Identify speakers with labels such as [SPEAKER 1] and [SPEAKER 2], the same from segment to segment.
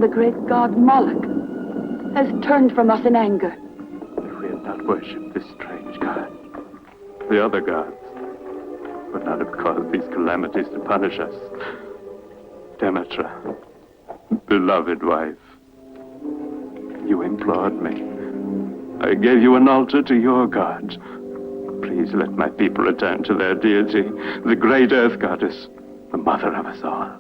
[SPEAKER 1] The great god Moloch has turned from us in anger.
[SPEAKER 2] If we had not worshipped this strange god, the other gods would not have caused these calamities to punish us. Demetra, beloved wife, you implored me. I gave you an altar to your god. Please let my people return to their deity, the great earth goddess, the mother of us all.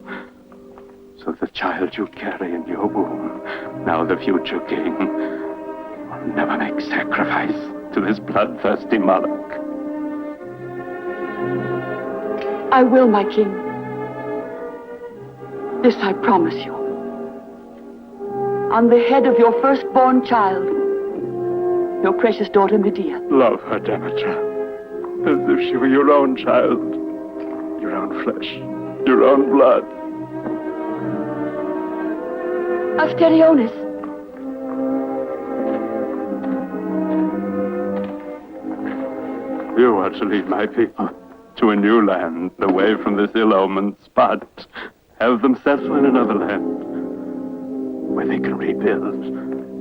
[SPEAKER 2] So the child you carry in your womb, now the future king, will never make sacrifice to this bloodthirsty Moloch.
[SPEAKER 1] I will, my king. This I promise you. On the head of your firstborn child, your precious daughter Medea.
[SPEAKER 2] Love her, Demetra, as if she were your own child, your own flesh, your own blood.
[SPEAKER 1] Asтерionis.
[SPEAKER 2] You are to lead my people to a new land, away from this ill-omened spot. Have them settle in another land, where they can rebuild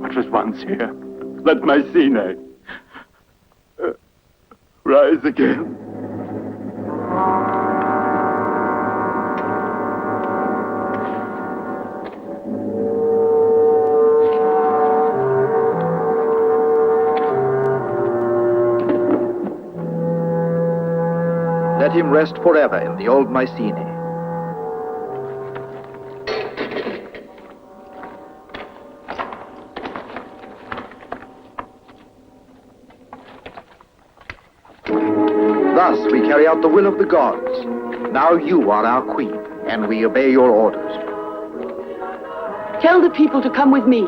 [SPEAKER 2] what was once here. Let Mycenae rise again.
[SPEAKER 3] Let him rest forever in the old Mycenae. Thus we carry out the will of the gods. Now you are our queen, and we obey your orders.
[SPEAKER 1] Tell the people to come with me.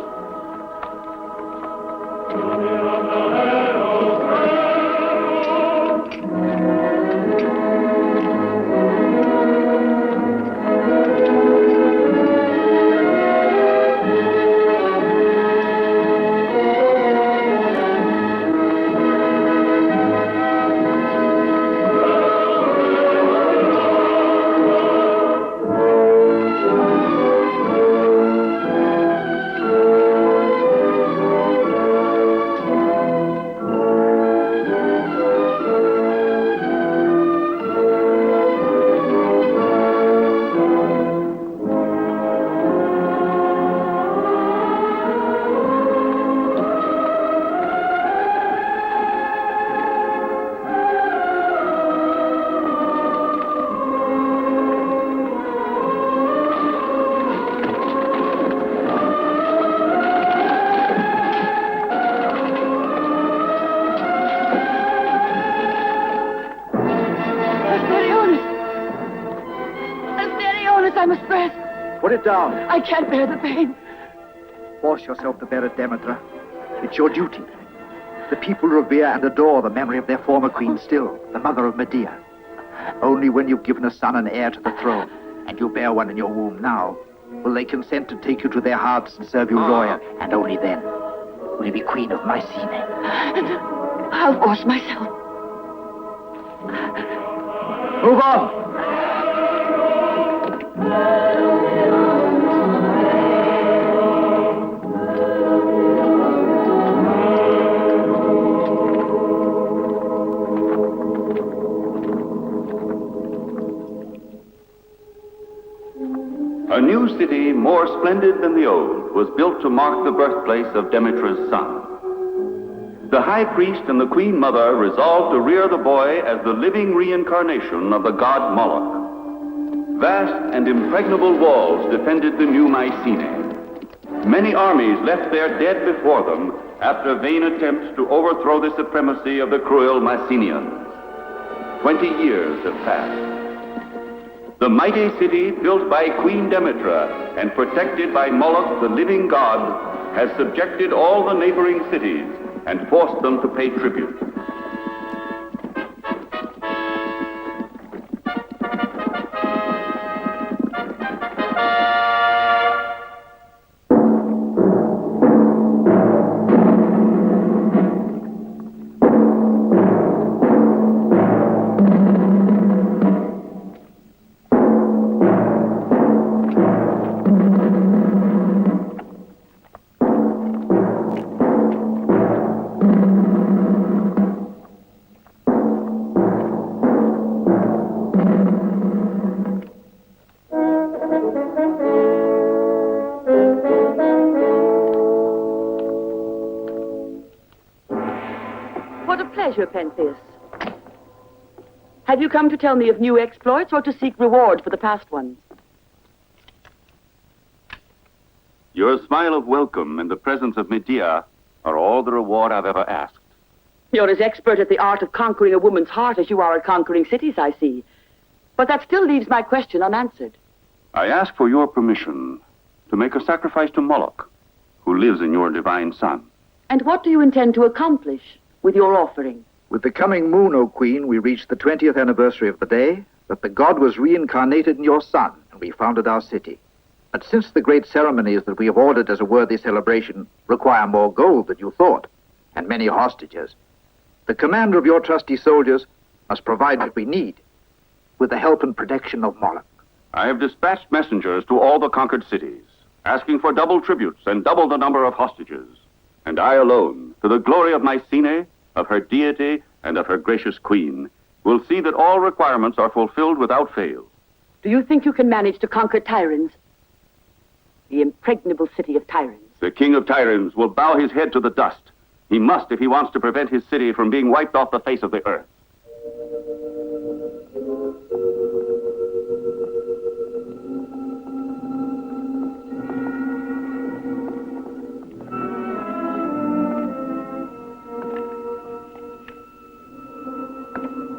[SPEAKER 3] it down.
[SPEAKER 1] I can't bear the pain.
[SPEAKER 3] Force yourself to bear it, Demeter. It's your duty. The people revere and adore the memory of their former queen still, the mother of Medea. Only when you've given a son and heir to the throne, and you bear one in your womb now, will they consent to take you to their hearts and serve you royal, and only then will you be queen of Mycenae.
[SPEAKER 1] I'll force myself.
[SPEAKER 3] Move on!
[SPEAKER 2] A new city, more splendid than the old, was built to mark the birthplace of Demeter's son. The high priest and the queen mother resolved to rear the boy as the living reincarnation of the god Moloch. Vast and impregnable walls defended the new Mycenae. Many armies left their dead before them after vain attempts to overthrow the supremacy of the cruel Mycenaeans. 20 years have passed. The mighty city, built by Queen Demeter and protected by Moloch, the living god, has subjected all the neighboring cities and forced them to pay tribute.
[SPEAKER 1] Pentheus. Have you come to tell me of new exploits or to seek reward for the past ones?
[SPEAKER 2] Your smile of welcome and the presence of Medea are all the reward I've ever asked.
[SPEAKER 1] You're as expert at the art of conquering a woman's heart as you are at conquering cities, I see. But that still leaves my question unanswered.
[SPEAKER 2] I ask for your permission to make a sacrifice to Moloch, who lives in your divine son.
[SPEAKER 1] And what do you intend to accomplish with your offering?
[SPEAKER 3] With the coming moon, O Queen, we reach the 20th anniversary of the day that the god was reincarnated in your son, and we founded our city. But since the great ceremonies that we have ordered as a worthy celebration require more gold than you thought, and many hostages, the commander of your trusty soldiers must provide what we need, with the help and protection of Moloch.
[SPEAKER 2] I have dispatched messengers to all the conquered cities, asking for double tributes and double the number of hostages. And I alone, to the glory of Mycenae, of her deity, and of her gracious queen, will see that all requirements are fulfilled without fail.
[SPEAKER 1] Do you think you can manage to conquer Tyrans? The impregnable city of Tyrans.
[SPEAKER 2] The king of Tyrans will bow his head to the dust. He must if he wants to prevent his city from being wiped off the face of the earth.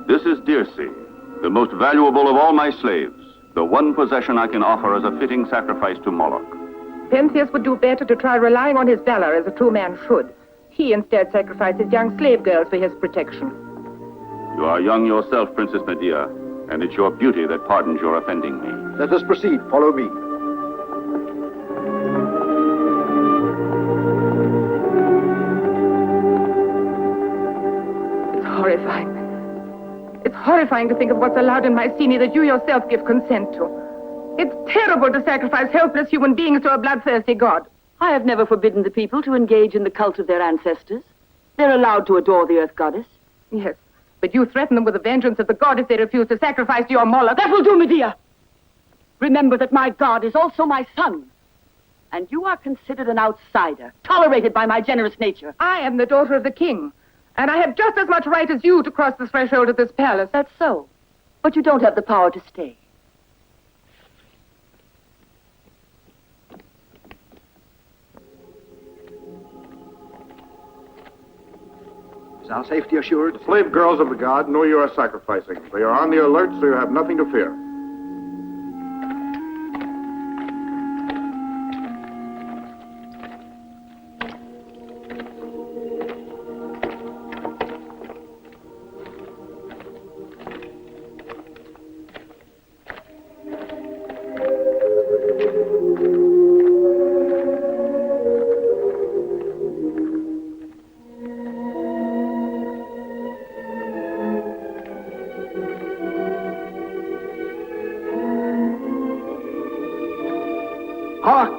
[SPEAKER 2] This is Dirce, the most valuable of all my slaves, the one possession I can offer as a fitting sacrifice to Moloch.
[SPEAKER 4] Pentheus would do better to try relying on his valor as a true man should. He instead sacrifices young slave girls for his protection.
[SPEAKER 2] You are young yourself, Princess Medea, and it's your beauty that pardons your offending me.
[SPEAKER 3] Let us proceed. Follow me.
[SPEAKER 4] It's horrifying. It's horrifying to think of what's allowed in Mycenae that you yourself give consent to. It's terrible to sacrifice helpless human beings to a bloodthirsty god.
[SPEAKER 1] I have never forbidden the people to engage in the cult of their ancestors. They're allowed to adore the earth goddess.
[SPEAKER 4] Yes, but you threaten them with the vengeance of the god if they refuse to sacrifice to your Moloch.
[SPEAKER 1] That will do, Medea! Remember that my god is also my son. And you are considered an outsider, tolerated by my generous nature.
[SPEAKER 4] I am the daughter of the king, and I have just as much right as you to cross the threshold of this palace.
[SPEAKER 1] That's so. But you don't have the power to stay.
[SPEAKER 3] Is our safety assured?
[SPEAKER 5] The slave girls of the god know you are sacrificing. They are on the alert, so you have nothing to fear.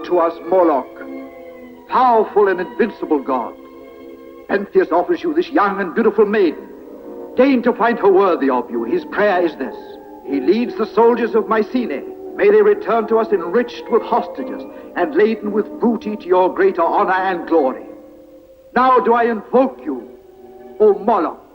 [SPEAKER 3] to us Moloch, powerful and invincible god. Pentheus offers you this young and beautiful maiden. Deign to find her worthy of you. His prayer is this. He leads the soldiers of Mycenae. May they return to us enriched with hostages and laden with booty to your greater honor and glory. Now do I invoke you, O Moloch.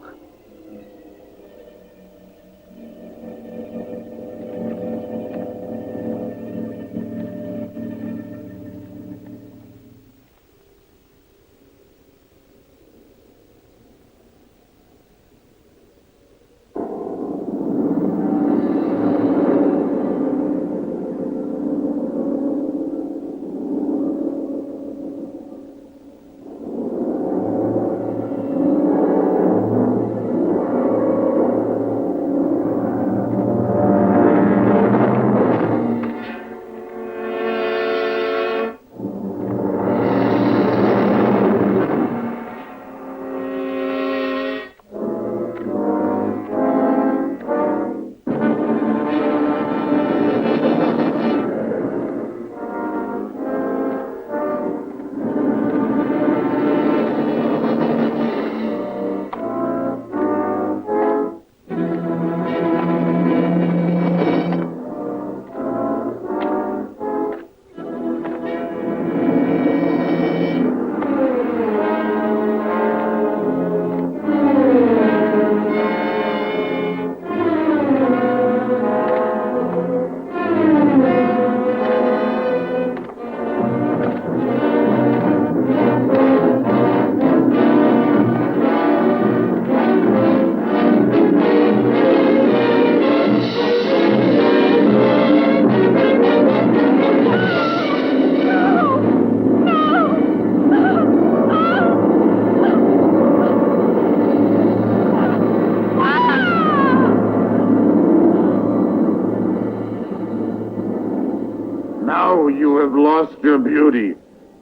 [SPEAKER 5] Now you have lost your beauty.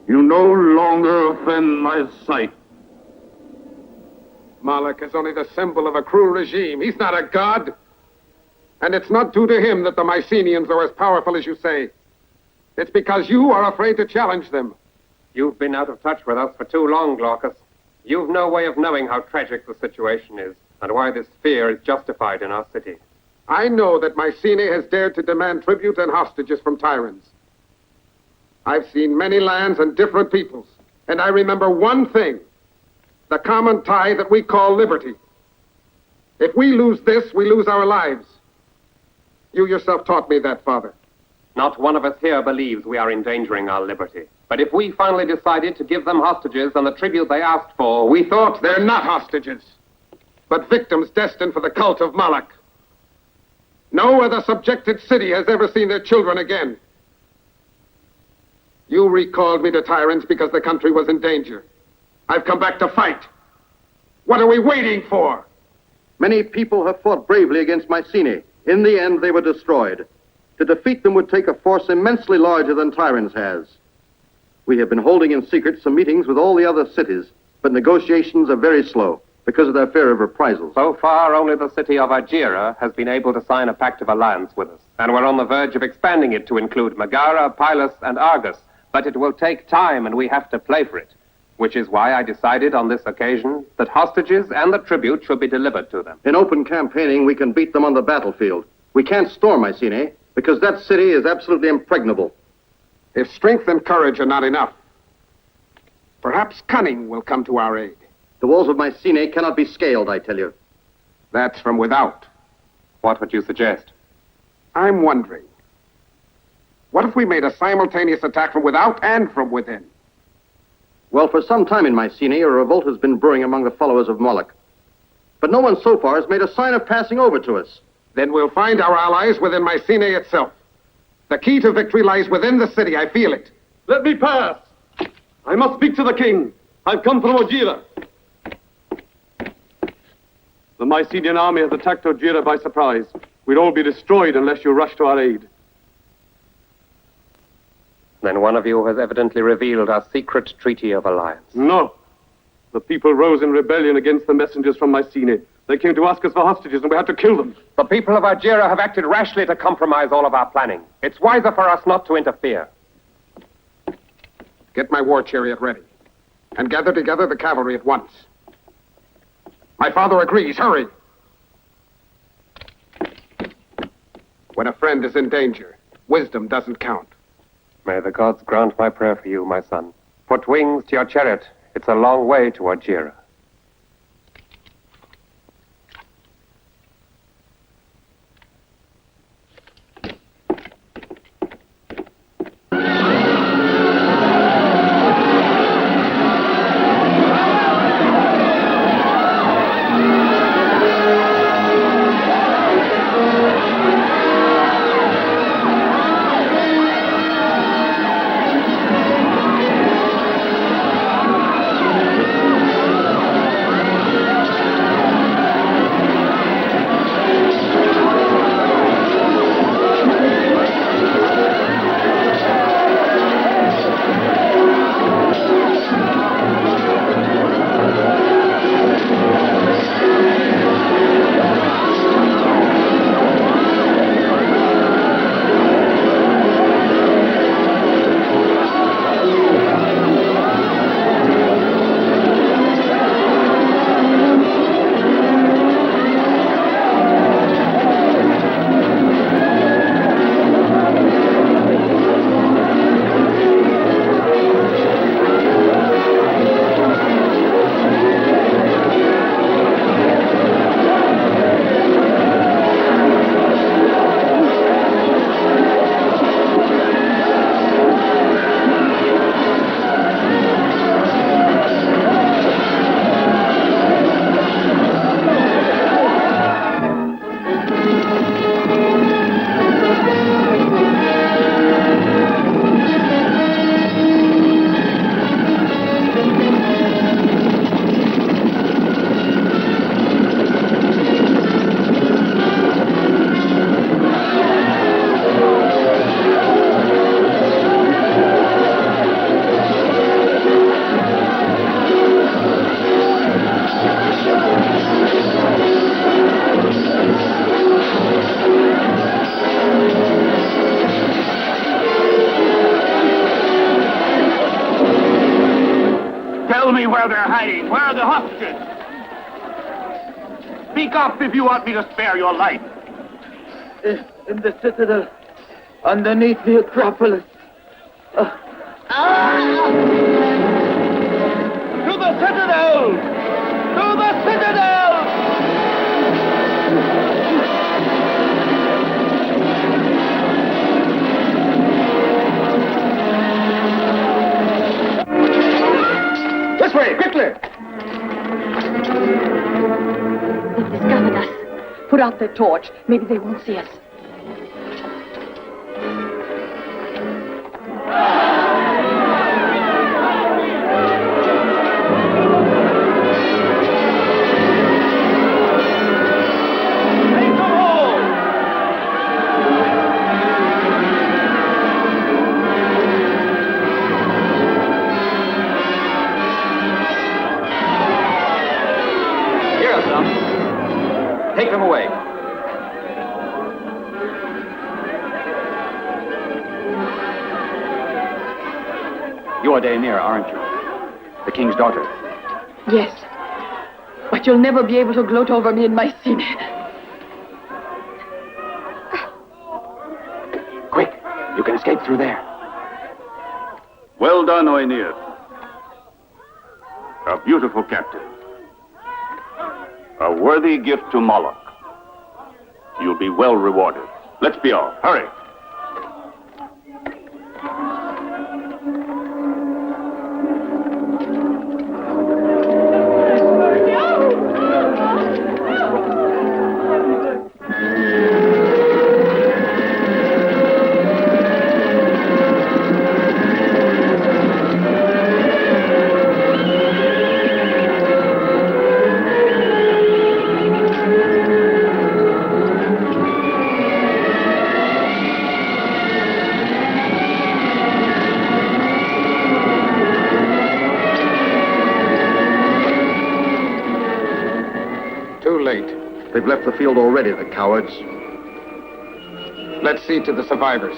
[SPEAKER 5] You no longer offend my sight.
[SPEAKER 6] Moloch is only the symbol of a cruel regime. He's not a god. And it's not due to him that the Mycenaeans are as powerful as you say. It's because you are afraid to challenge them.
[SPEAKER 7] You've been out of touch with us for too long, Glaucus. You've no way of knowing how tragic the situation is and why this fear is justified in our city.
[SPEAKER 6] I know that Mycenae has dared to demand tribute and hostages from tyrants. I've seen many lands and different peoples, and I remember one thing, the common tie that we call liberty. If we lose this, we lose our lives. You yourself taught me that, Father.
[SPEAKER 7] Not one of us here believes we are endangering our liberty. But if we finally decided to give them hostages and the tribute they asked for,
[SPEAKER 6] We thought they're not hostages, but victims destined for the cult of Moloch. No other subjected city has ever seen their children again. You recalled me to tyrants because the country was in danger. I've come back to fight. What are we waiting for?
[SPEAKER 8] Many people have fought bravely against Mycenae. In the end, they were destroyed. To defeat them would take a force immensely larger than Tyrann's has. We have been holding in secret some meetings with all the other cities, but negotiations are very slow because of their fear of reprisals.
[SPEAKER 7] so far only the city of Argira has been able to sign a pact of alliance with us. And we're on the verge of expanding it to include Megara, Pylos, and Argus. But it will take time and we have to play for it. Which is why I decided on this occasion that hostages and the tribute should be delivered to them.
[SPEAKER 8] In open campaigning, we can beat them on the battlefield. We can't storm Mycenae because that city is absolutely impregnable.
[SPEAKER 6] If strength and courage are not enough, perhaps cunning will come to our aid.
[SPEAKER 8] The walls of Mycenae cannot be scaled, I tell you.
[SPEAKER 6] That's from without.
[SPEAKER 7] What would you suggest?
[SPEAKER 6] I'm wondering, what if we made a simultaneous attack from without and from within?
[SPEAKER 8] Well, for some time in Mycenae, a revolt has been brewing among the followers of Moloch. But no one so far has made a sign of passing over to us.
[SPEAKER 6] Then we'll find our allies within Mycenae itself. The key to victory lies within the city. I feel it.
[SPEAKER 9] Let me pass. I must speak to the king. I've come from Argira. The Mycenaean army has attacked Argira by surprise. We'd all be destroyed unless you rush to our aid.
[SPEAKER 7] Then one of you has evidently revealed our secret treaty of alliance.
[SPEAKER 9] No. The people rose in rebellion against the messengers from Mycenae. They came to ask us for hostages and we had to kill them.
[SPEAKER 7] The people of Argira have acted rashly to compromise all of our planning. It's wiser for us not to interfere.
[SPEAKER 6] Get my war chariot ready. And gather together the cavalry at once. My father agrees. Hurry! When a friend is in danger, wisdom doesn't count.
[SPEAKER 7] May the gods grant my prayer for you, my son. Put wings to your chariot. It's a long way to Argira.
[SPEAKER 10] Where they're hiding. Where are the hostages? Speak up if you want me to spare your life.
[SPEAKER 11] In the citadel, underneath the Acropolis.
[SPEAKER 10] To the citadel! To the citadel!
[SPEAKER 6] This way, quickly!
[SPEAKER 1] They've discovered us. Put out their torch. Maybe they won't see us.
[SPEAKER 12] Take them away. You are Daemir, aren't you? The king's daughter.
[SPEAKER 1] Yes. But you'll never be able to gloat over me in my scene.
[SPEAKER 12] Quick, you can escape through there.
[SPEAKER 2] Well done, Oenir. A beautiful captive. A worthy gift to Moloch. You'll be well rewarded. Let's be off. Hurry.
[SPEAKER 3] They've left the field already, the cowards.
[SPEAKER 6] Let's see to the survivors.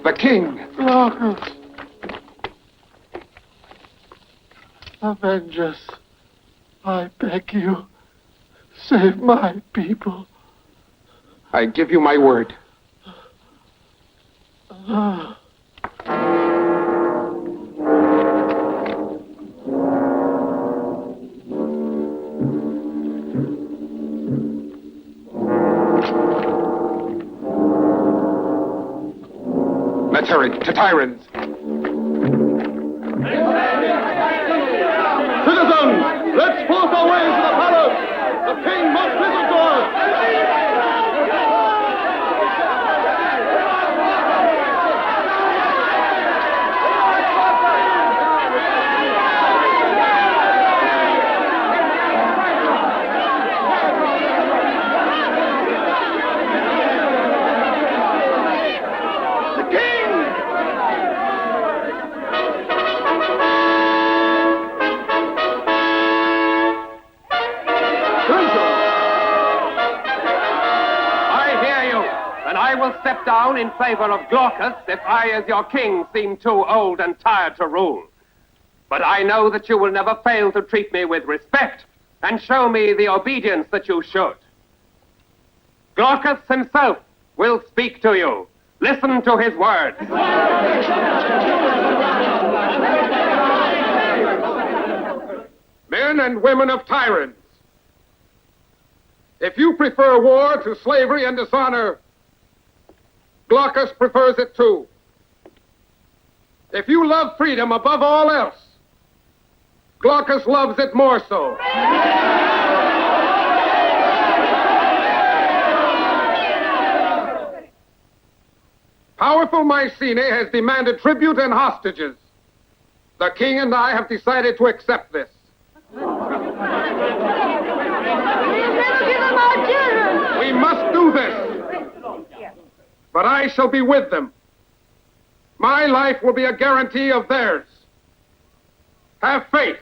[SPEAKER 6] The king!
[SPEAKER 5] Glaucus! Avenge us. I beg you. Save my people.
[SPEAKER 6] I give you my word. Let's hurry to Tyrans.
[SPEAKER 5] Citizens, let's force our way to the palace. The king must listen to us.
[SPEAKER 7] I will step down in favor of Glaucus if I, as your king, seem too old and tired to rule. But I know that you will never fail to treat me with respect and show me the obedience that you should. Glaucus himself will speak to you. Listen to his words.
[SPEAKER 6] Men and women of Tyrants, if you prefer war to slavery and dishonor, Glaucus prefers it too. If you love freedom above all else, Glaucus loves it more so. Powerful Mycenae has demanded tribute and hostages. The king and I have decided to accept this. We must do this. But I shall be with them. My life will be a guarantee of theirs. Have faith.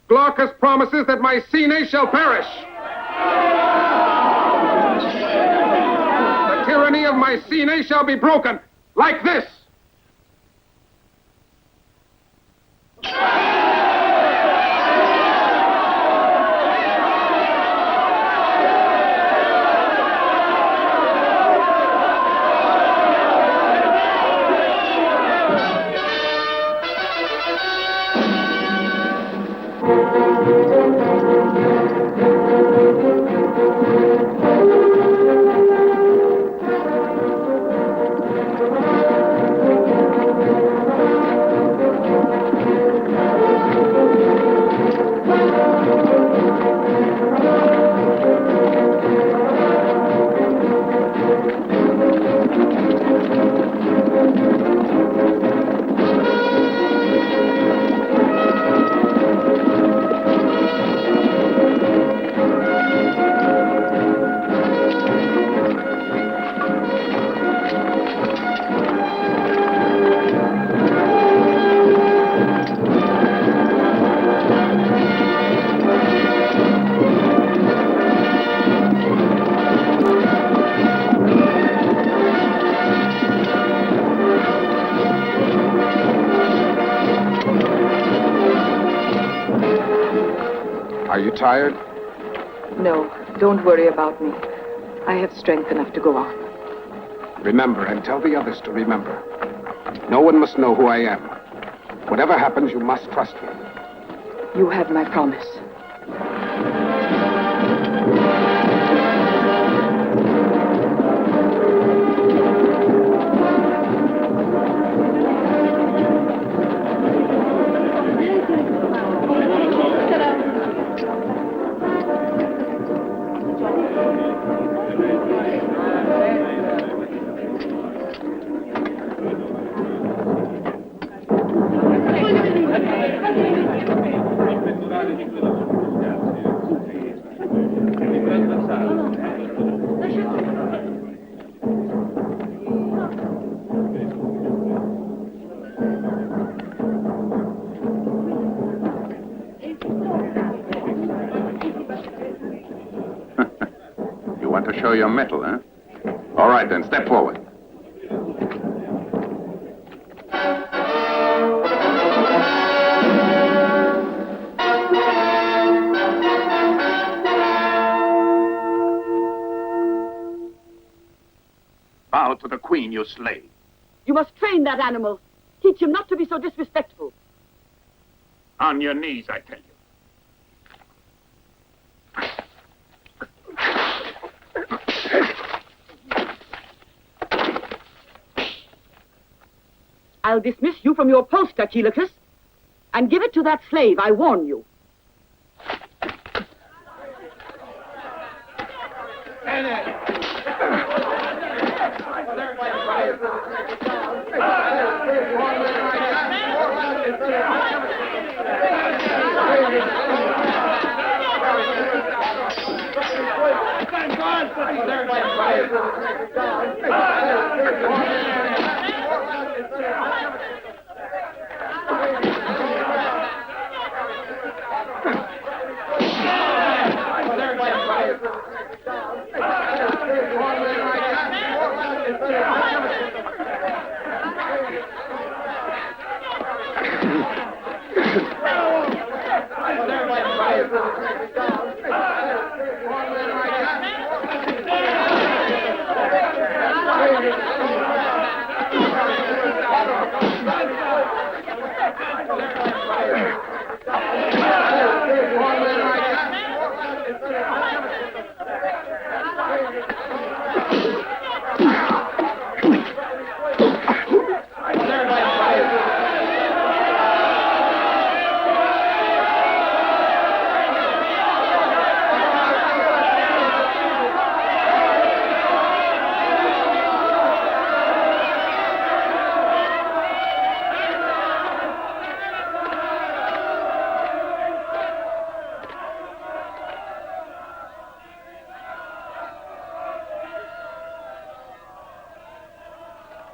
[SPEAKER 6] Glaucus promises that Mycenae shall perish. The tyranny of Mycenae shall be broken like this. Are you tired?
[SPEAKER 4] No, don't worry about me. I have strength enough to go on.
[SPEAKER 6] Remember, and tell the others to remember. No one must know who I am. Whatever happens, you must trust me.
[SPEAKER 1] You have my promise.
[SPEAKER 13] You want to show your mettle, huh? All right, then, step forward.
[SPEAKER 10] Bow to the queen, you slave.
[SPEAKER 1] You must train that animal. Teach him not to be so disrespectful.
[SPEAKER 10] On your knees, I tell you.
[SPEAKER 1] I'll dismiss you from your post, Achilles, and give it to that slave, I warn you.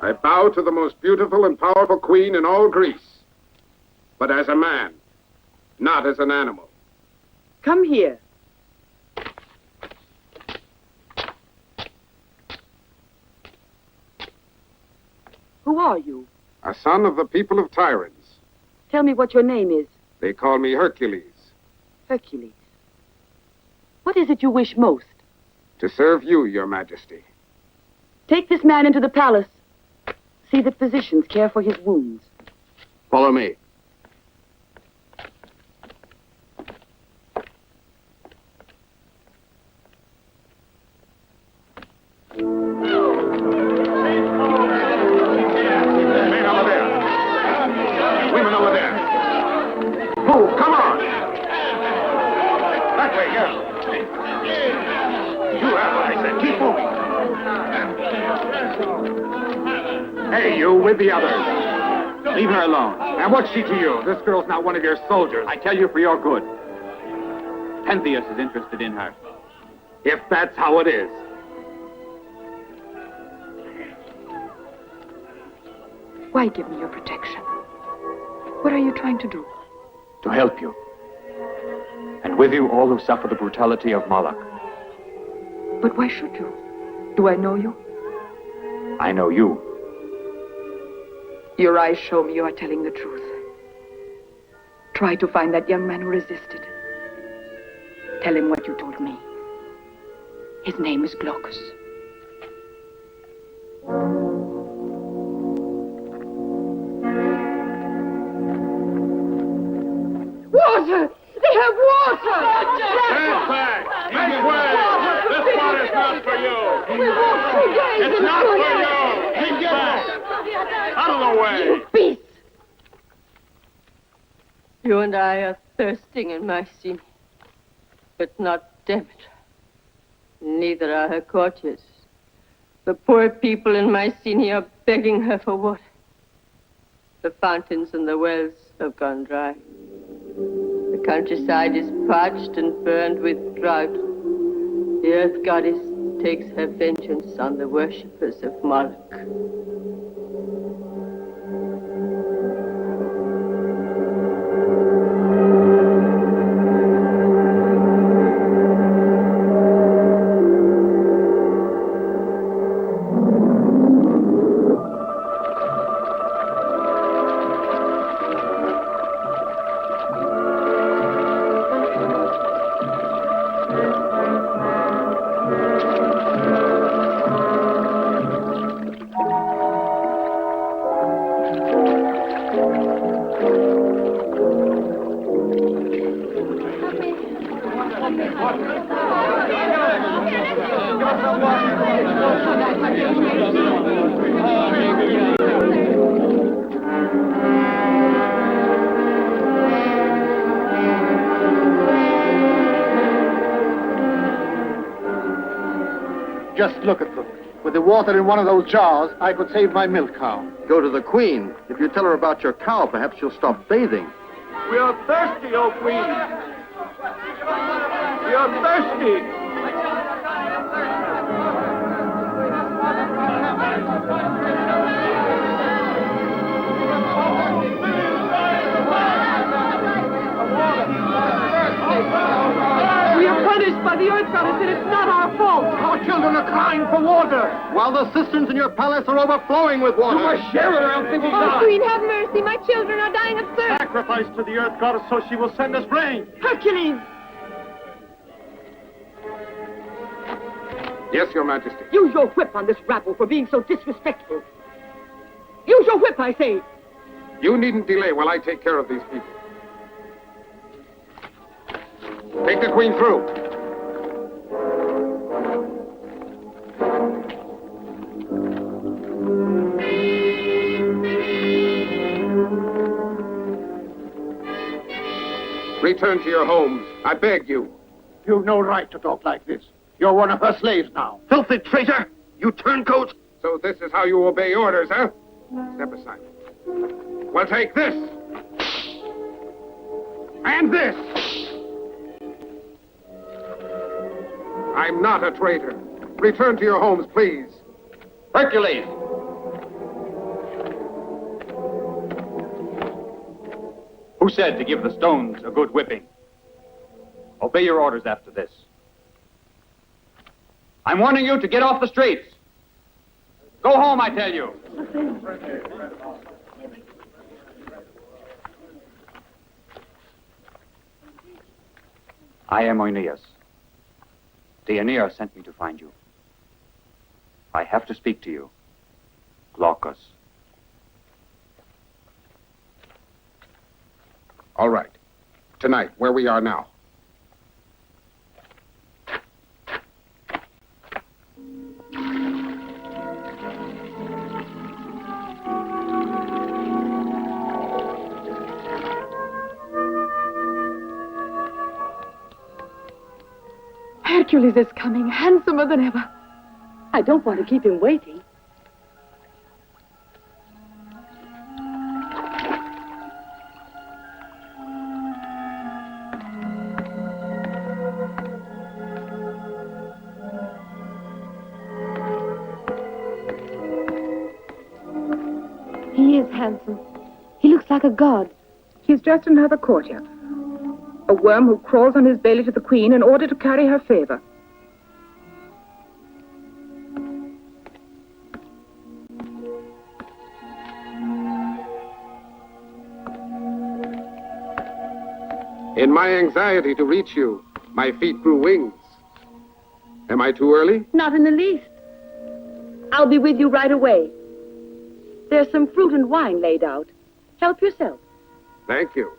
[SPEAKER 6] I bow to the most beautiful and powerful queen in all Greece. But as a man, not as an animal.
[SPEAKER 1] Come here. Who are you?
[SPEAKER 6] A son of the people of Tyrans.
[SPEAKER 1] Tell me what your name is.
[SPEAKER 6] They call me Hercules.
[SPEAKER 1] Hercules. What is it you wish most?
[SPEAKER 6] To serve you, your majesty.
[SPEAKER 1] Take this man into the palace. See that physicians care for his wounds.
[SPEAKER 8] Follow me.
[SPEAKER 10] Men over there. Women over there. Move, come on. That way, girl. You have what I said. Keep moving. Hey, you with the others.
[SPEAKER 12] Leave her alone.
[SPEAKER 10] And what's she to you? This girl's not one of your soldiers.
[SPEAKER 12] I tell you for your good. Pentheus is interested in her.
[SPEAKER 10] If that's how it is.
[SPEAKER 1] Why give me your protection? What are you trying to do?
[SPEAKER 12] To help you. And with you all who suffer the brutality of Moloch.
[SPEAKER 1] But why should you? Do I know you?
[SPEAKER 12] I know you.
[SPEAKER 1] Your eyes show me you are telling the truth. Try to find that young man who resisted. Tell him what you told me. His name is GLAUCO.
[SPEAKER 4] water! They have water!
[SPEAKER 10] Stand back! Make way! This water's not for you!
[SPEAKER 4] We walked 2 days
[SPEAKER 10] It's
[SPEAKER 4] in
[SPEAKER 10] not
[SPEAKER 4] the
[SPEAKER 10] for you! Take back! Out of the way!
[SPEAKER 4] You beast!
[SPEAKER 14] You and I are thirsting in Mycenae, but not Demeter. Neither are her courtiers. The poor people in Mycenae are begging her for water. The fountains and the wells have gone dry. The countryside is parched and burned with drought. The earth goddess takes her vengeance on the worshippers of Moloch.
[SPEAKER 3] Just look at them. With the water in one of those jars, I could save my milk cow.
[SPEAKER 8] Go to the queen. If you tell her about your cow, perhaps she'll stop bathing.
[SPEAKER 10] We are thirsty, O Queen! We are thirsty!
[SPEAKER 4] We are punished by the earth goddess, and it's not our fault.
[SPEAKER 3] Our children are crying for water.
[SPEAKER 8] While the cisterns in your palace are overflowing with water.
[SPEAKER 10] You must share it or else they will
[SPEAKER 4] Oh,
[SPEAKER 10] die!
[SPEAKER 4] Queen, have mercy. My children are dying of thirst.
[SPEAKER 3] Sacrifice to the earth goddess so she will send us rain.
[SPEAKER 4] Hercules!
[SPEAKER 6] Yes, Your Majesty.
[SPEAKER 4] Use your whip on this rabble for being so disrespectful. Use your whip, I say.
[SPEAKER 6] You needn't delay while I take care of these people. Take the Queen through. Return to your homes. I beg you.
[SPEAKER 3] You've no right to talk like this. You're one of her slaves now.
[SPEAKER 8] Filthy traitor! You turncoat!
[SPEAKER 6] So this is how you obey orders, huh? Step aside. Well, take this. And this. I'm not a traitor. Return to your homes, please.
[SPEAKER 12] Hercules! Who said to give the stones a good whipping? Obey your orders after this. I'm warning you to get off the streets. Go home, I tell you. I am Oeneus. Deianira sent me to find you. I have to speak to you. Glaucus.
[SPEAKER 6] All right. Tonight, where we are now.
[SPEAKER 1] Hercules is coming, handsomer than ever. I don't want to keep him waiting.
[SPEAKER 4] He is handsome. He looks like a god.
[SPEAKER 15] He's just another courtier. A worm who crawls on his belly to the queen in order to carry her favor.
[SPEAKER 6] In my anxiety to reach you, my feet grew wings. Am I too early?
[SPEAKER 4] Not in the least. I'll be with you right away. There's some fruit and wine laid out. Help yourself.
[SPEAKER 6] Thank you.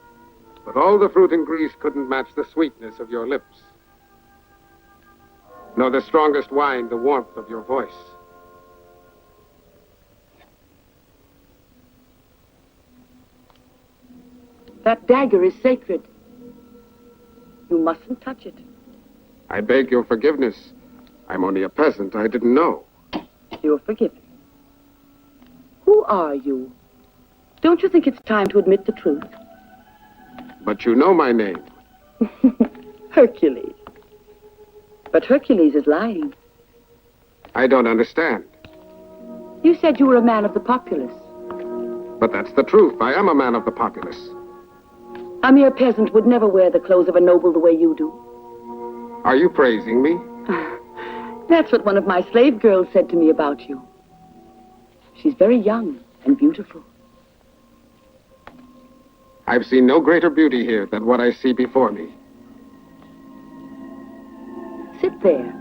[SPEAKER 6] But all the fruit in Greece couldn't match the sweetness of your lips. Nor the strongest wine the warmth of your voice.
[SPEAKER 1] That dagger is sacred. You mustn't touch it.
[SPEAKER 6] I beg your forgiveness. I'm only a peasant. I didn't know.
[SPEAKER 1] You're forgiven. Who are you? Don't you think it's time to admit the truth?
[SPEAKER 6] But you know my name.
[SPEAKER 1] Hercules. But Hercules is lying.
[SPEAKER 6] I don't understand.
[SPEAKER 1] You said you were a man of the populace.
[SPEAKER 6] But that's the truth. I am a man of the populace.
[SPEAKER 1] A mere peasant would never wear the clothes of a noble the way you do.
[SPEAKER 6] Are you praising me?
[SPEAKER 1] That's what one of my slave girls said to me about you. She's very young and beautiful.
[SPEAKER 6] I've seen no greater beauty here than what I see before me.
[SPEAKER 1] Sit there.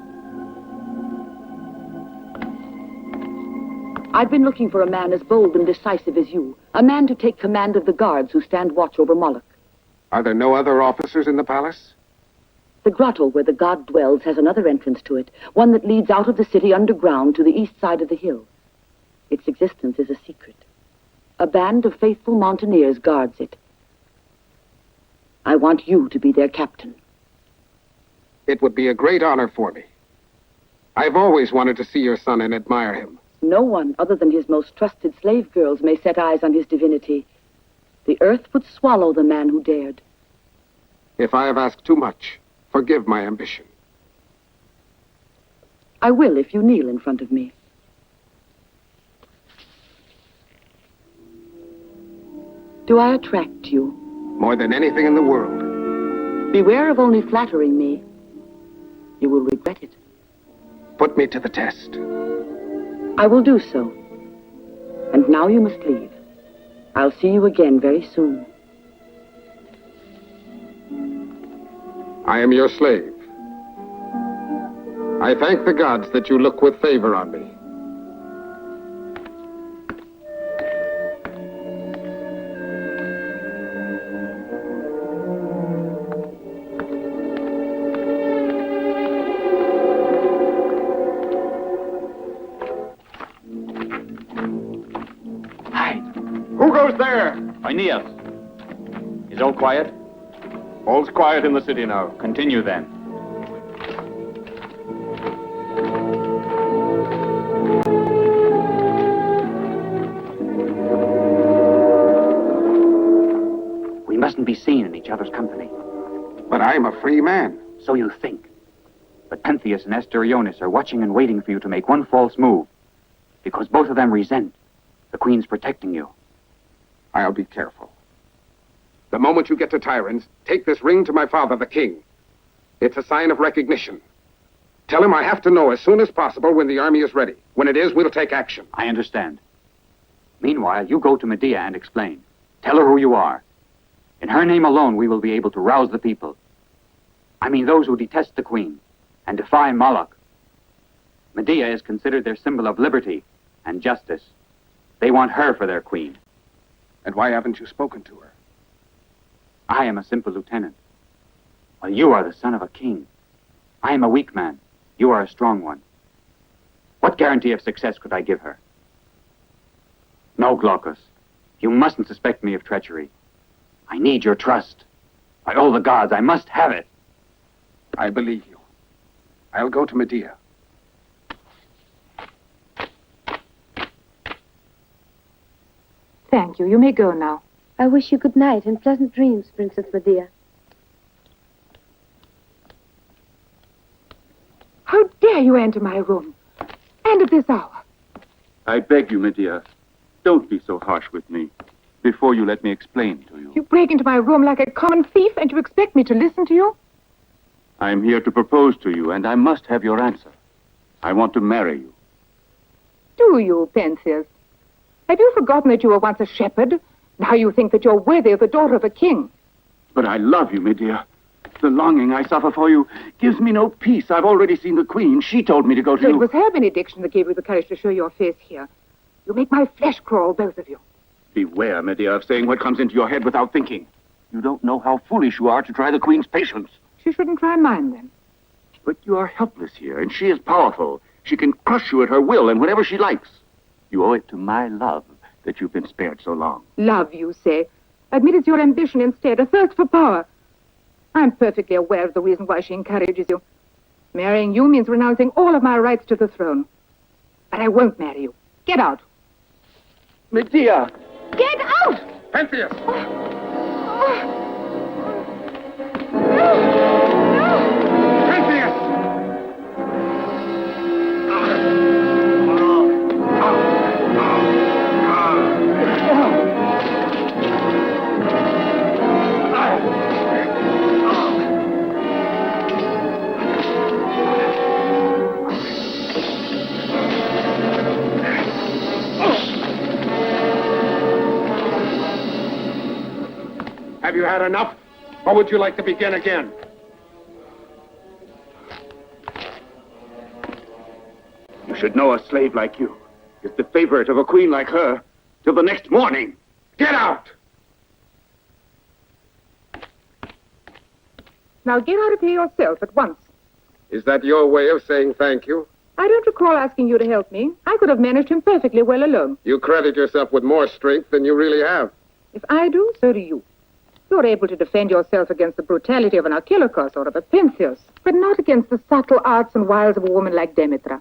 [SPEAKER 1] I've been looking for a man as bold and decisive as you. A man to take command of the guards who stand watch over Moloch.
[SPEAKER 6] Are there no other officers in the palace?
[SPEAKER 1] The grotto where the god dwells has another entrance to it, one that leads out of the city underground to the east side of the hill. Its existence is a secret. A band of faithful mountaineers guards it. I want you to be their captain.
[SPEAKER 6] It would be a great honor for me. I've always wanted to see your son and admire him.
[SPEAKER 1] No one other than his most trusted slave girls may set eyes on his divinity. The earth would swallow the man who dared.
[SPEAKER 6] If I have asked too much, forgive my ambition.
[SPEAKER 1] I will if you kneel in front of me. Do I attract you?
[SPEAKER 6] More than anything in the world.
[SPEAKER 1] Beware of only flattering me. You will regret it.
[SPEAKER 6] Put me to the test.
[SPEAKER 1] I will do so. And now you must leave. I'll see you again very soon.
[SPEAKER 6] I am your slave. I thank the gods that you look with favor on me.
[SPEAKER 10] Who goes there?
[SPEAKER 12] Aeneas. Is all quiet?
[SPEAKER 10] All's quiet in the city now.
[SPEAKER 12] Continue then. We mustn't be seen in each other's company.
[SPEAKER 6] But I'm a free man.
[SPEAKER 12] So you think. But Pentheus and Asterionis are watching and waiting for you to make one false move. Because both of them resent the Queen's protecting you.
[SPEAKER 6] I'll be careful. The moment you get to Tyrann's, take this ring to my father, the king. It's a sign of recognition. Tell him I have to know as soon as possible when the army is ready. When it is, we'll take action.
[SPEAKER 12] I understand. Meanwhile, you go to Medea and explain. Tell her who you are. In her name alone, we will be able to rouse the people. I mean those who detest the Queen and defy Moloch. Medea is considered their symbol of liberty and justice. They want her for their queen.
[SPEAKER 6] And why haven't you spoken to her?
[SPEAKER 12] I am a simple lieutenant, while you are the son of a king. I am a weak man. You are a strong one. What guarantee of success could I give her? No, Glaucus. You mustn't suspect me of treachery. I need your trust. By all the gods, I must have it.
[SPEAKER 6] I believe you. I'll go to Medea.
[SPEAKER 15] Thank you. You may go now.
[SPEAKER 16] I wish you good night and pleasant dreams, Princess Medea.
[SPEAKER 15] How dare you enter my room? And at this hour?
[SPEAKER 2] I beg you, Medea, don't be so harsh with me. Before you let me explain to you.
[SPEAKER 15] You break into my room like a common thief and you expect me to listen to you?
[SPEAKER 2] I am here to propose to you, and I must have your answer. I want to marry you.
[SPEAKER 15] Do you, Pentheus? Have you forgotten that you were once a shepherd? Now you think that you're worthy of the daughter of a king.
[SPEAKER 2] But I love you, Medea. The longing I suffer for you gives me no peace. I've already seen the Queen. She told me to go to
[SPEAKER 15] So
[SPEAKER 2] you.
[SPEAKER 15] it was her benediction that gave you the courage to show your face here. You make my flesh crawl, both of you.
[SPEAKER 2] Beware, Medea, of saying what comes into your head without thinking.
[SPEAKER 17] You don't know how foolish you are to try the Queen's patience.
[SPEAKER 15] She shouldn't try mine, then.
[SPEAKER 17] But you are helpless here, and she is powerful. She can crush you at her will and whenever she likes. You owe it to my love that you've been spared so long.
[SPEAKER 15] Love, you say. Admit it's your ambition instead, a thirst for power. I'm perfectly aware of the reason why she encourages you. Marrying you means renouncing all of my rights to the throne. But I won't marry you. Get out.
[SPEAKER 17] Medea!
[SPEAKER 15] Get out!
[SPEAKER 6] Pentheus! Have you had enough? Or would you like to begin again?
[SPEAKER 17] You should know a slave like you is the favorite of a queen like her till the next morning.
[SPEAKER 6] Get out!
[SPEAKER 15] Now get out of here yourself at once.
[SPEAKER 6] Is that your way of saying thank you?
[SPEAKER 15] I don't recall asking you to help me. I could have managed him perfectly well alone.
[SPEAKER 6] You credit yourself with more strength than you really have.
[SPEAKER 15] If I do, so do you. You're able to defend yourself against the brutality of an Archilochos or of a Pentheus, but not against the subtle arts and wiles of a woman like Demetra.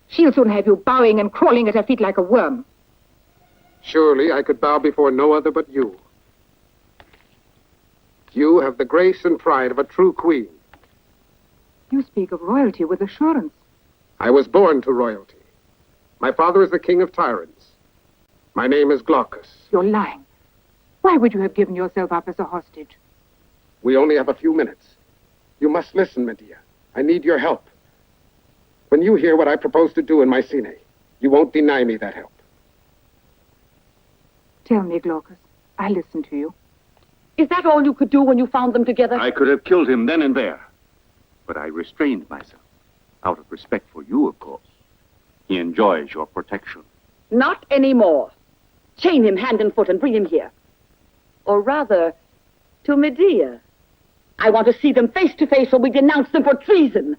[SPEAKER 15] She'll soon have you bowing and crawling at her feet like a worm.
[SPEAKER 6] Surely I could bow before no other but you. You have the grace and pride of a true queen.
[SPEAKER 15] You speak of royalty with assurance.
[SPEAKER 6] I was born to royalty. My father is the king of tyrants. My name is Glaucus.
[SPEAKER 15] You're lying. Why would you have given yourself up as a hostage?
[SPEAKER 6] We only have a few minutes. You must listen, Medea. I need your help. When you hear what I propose to do in Mycenae, you won't deny me that help.
[SPEAKER 15] Tell me, Glaucus. I listen to you.
[SPEAKER 1] Is that all you could do when you found them together?
[SPEAKER 17] I could have killed him then and there. But I restrained myself. Out of respect for you, of course. He enjoys your protection.
[SPEAKER 1] Not anymore. Chain him hand and foot and bring him here. Or rather, to Medea. I want to see them face to face or we denounce them for treason.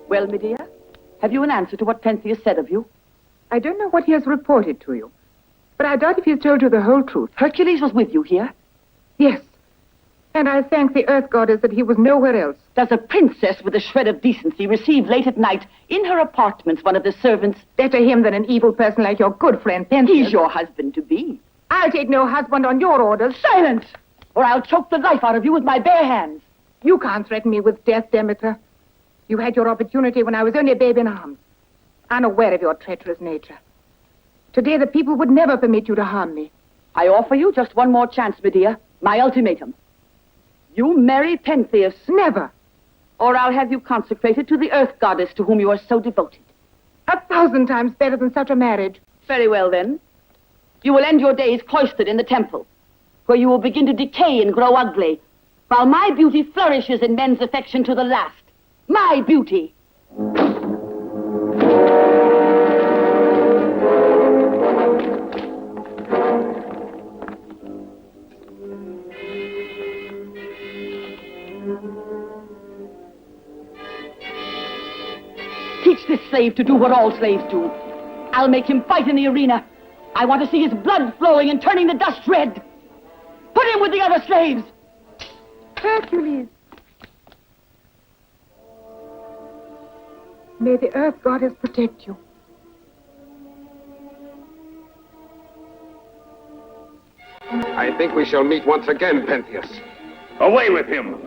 [SPEAKER 1] Well, Medea, have you an answer to what Pentheus said of you?
[SPEAKER 15] I don't know what he has reported to you, but I doubt if he has told you the whole truth.
[SPEAKER 1] Hercules was with you here?
[SPEAKER 15] Yes. And I thank the Earth Goddess that he was nowhere else.
[SPEAKER 1] Does a princess with a shred of decency receive late at night in her apartments one of the servants?
[SPEAKER 15] Better him than an evil person like your good friend Pentheus.
[SPEAKER 1] He's your husband-to-be.
[SPEAKER 15] I'll take no husband on your orders.
[SPEAKER 1] Silence! Or I'll choke the life out of you with my bare hands.
[SPEAKER 15] You can't threaten me with death, Demetra. You had your opportunity when I was only a babe in arms, unaware of your treacherous nature. Today the people would never permit you to harm me.
[SPEAKER 1] I offer you just one more chance, Medea. My ultimatum. You marry Pentheus.
[SPEAKER 15] Never.
[SPEAKER 1] Or I'll have you consecrated to the Earth Goddess to whom you are so devoted.
[SPEAKER 15] 1,000 times better than such a marriage.
[SPEAKER 1] Very well, then. You will end your days cloistered in the temple, where you will begin to decay and grow ugly, while my beauty flourishes in men's affection to the last. My beauty! Teach this slave to do what all slaves do. I'll make him fight in the arena. I want to see his blood flowing and turning the dust red. Put him with the other slaves.
[SPEAKER 15] Hercules. May the Earth Goddess protect you.
[SPEAKER 6] I think we shall meet once again, Pentheus.
[SPEAKER 17] Away with him!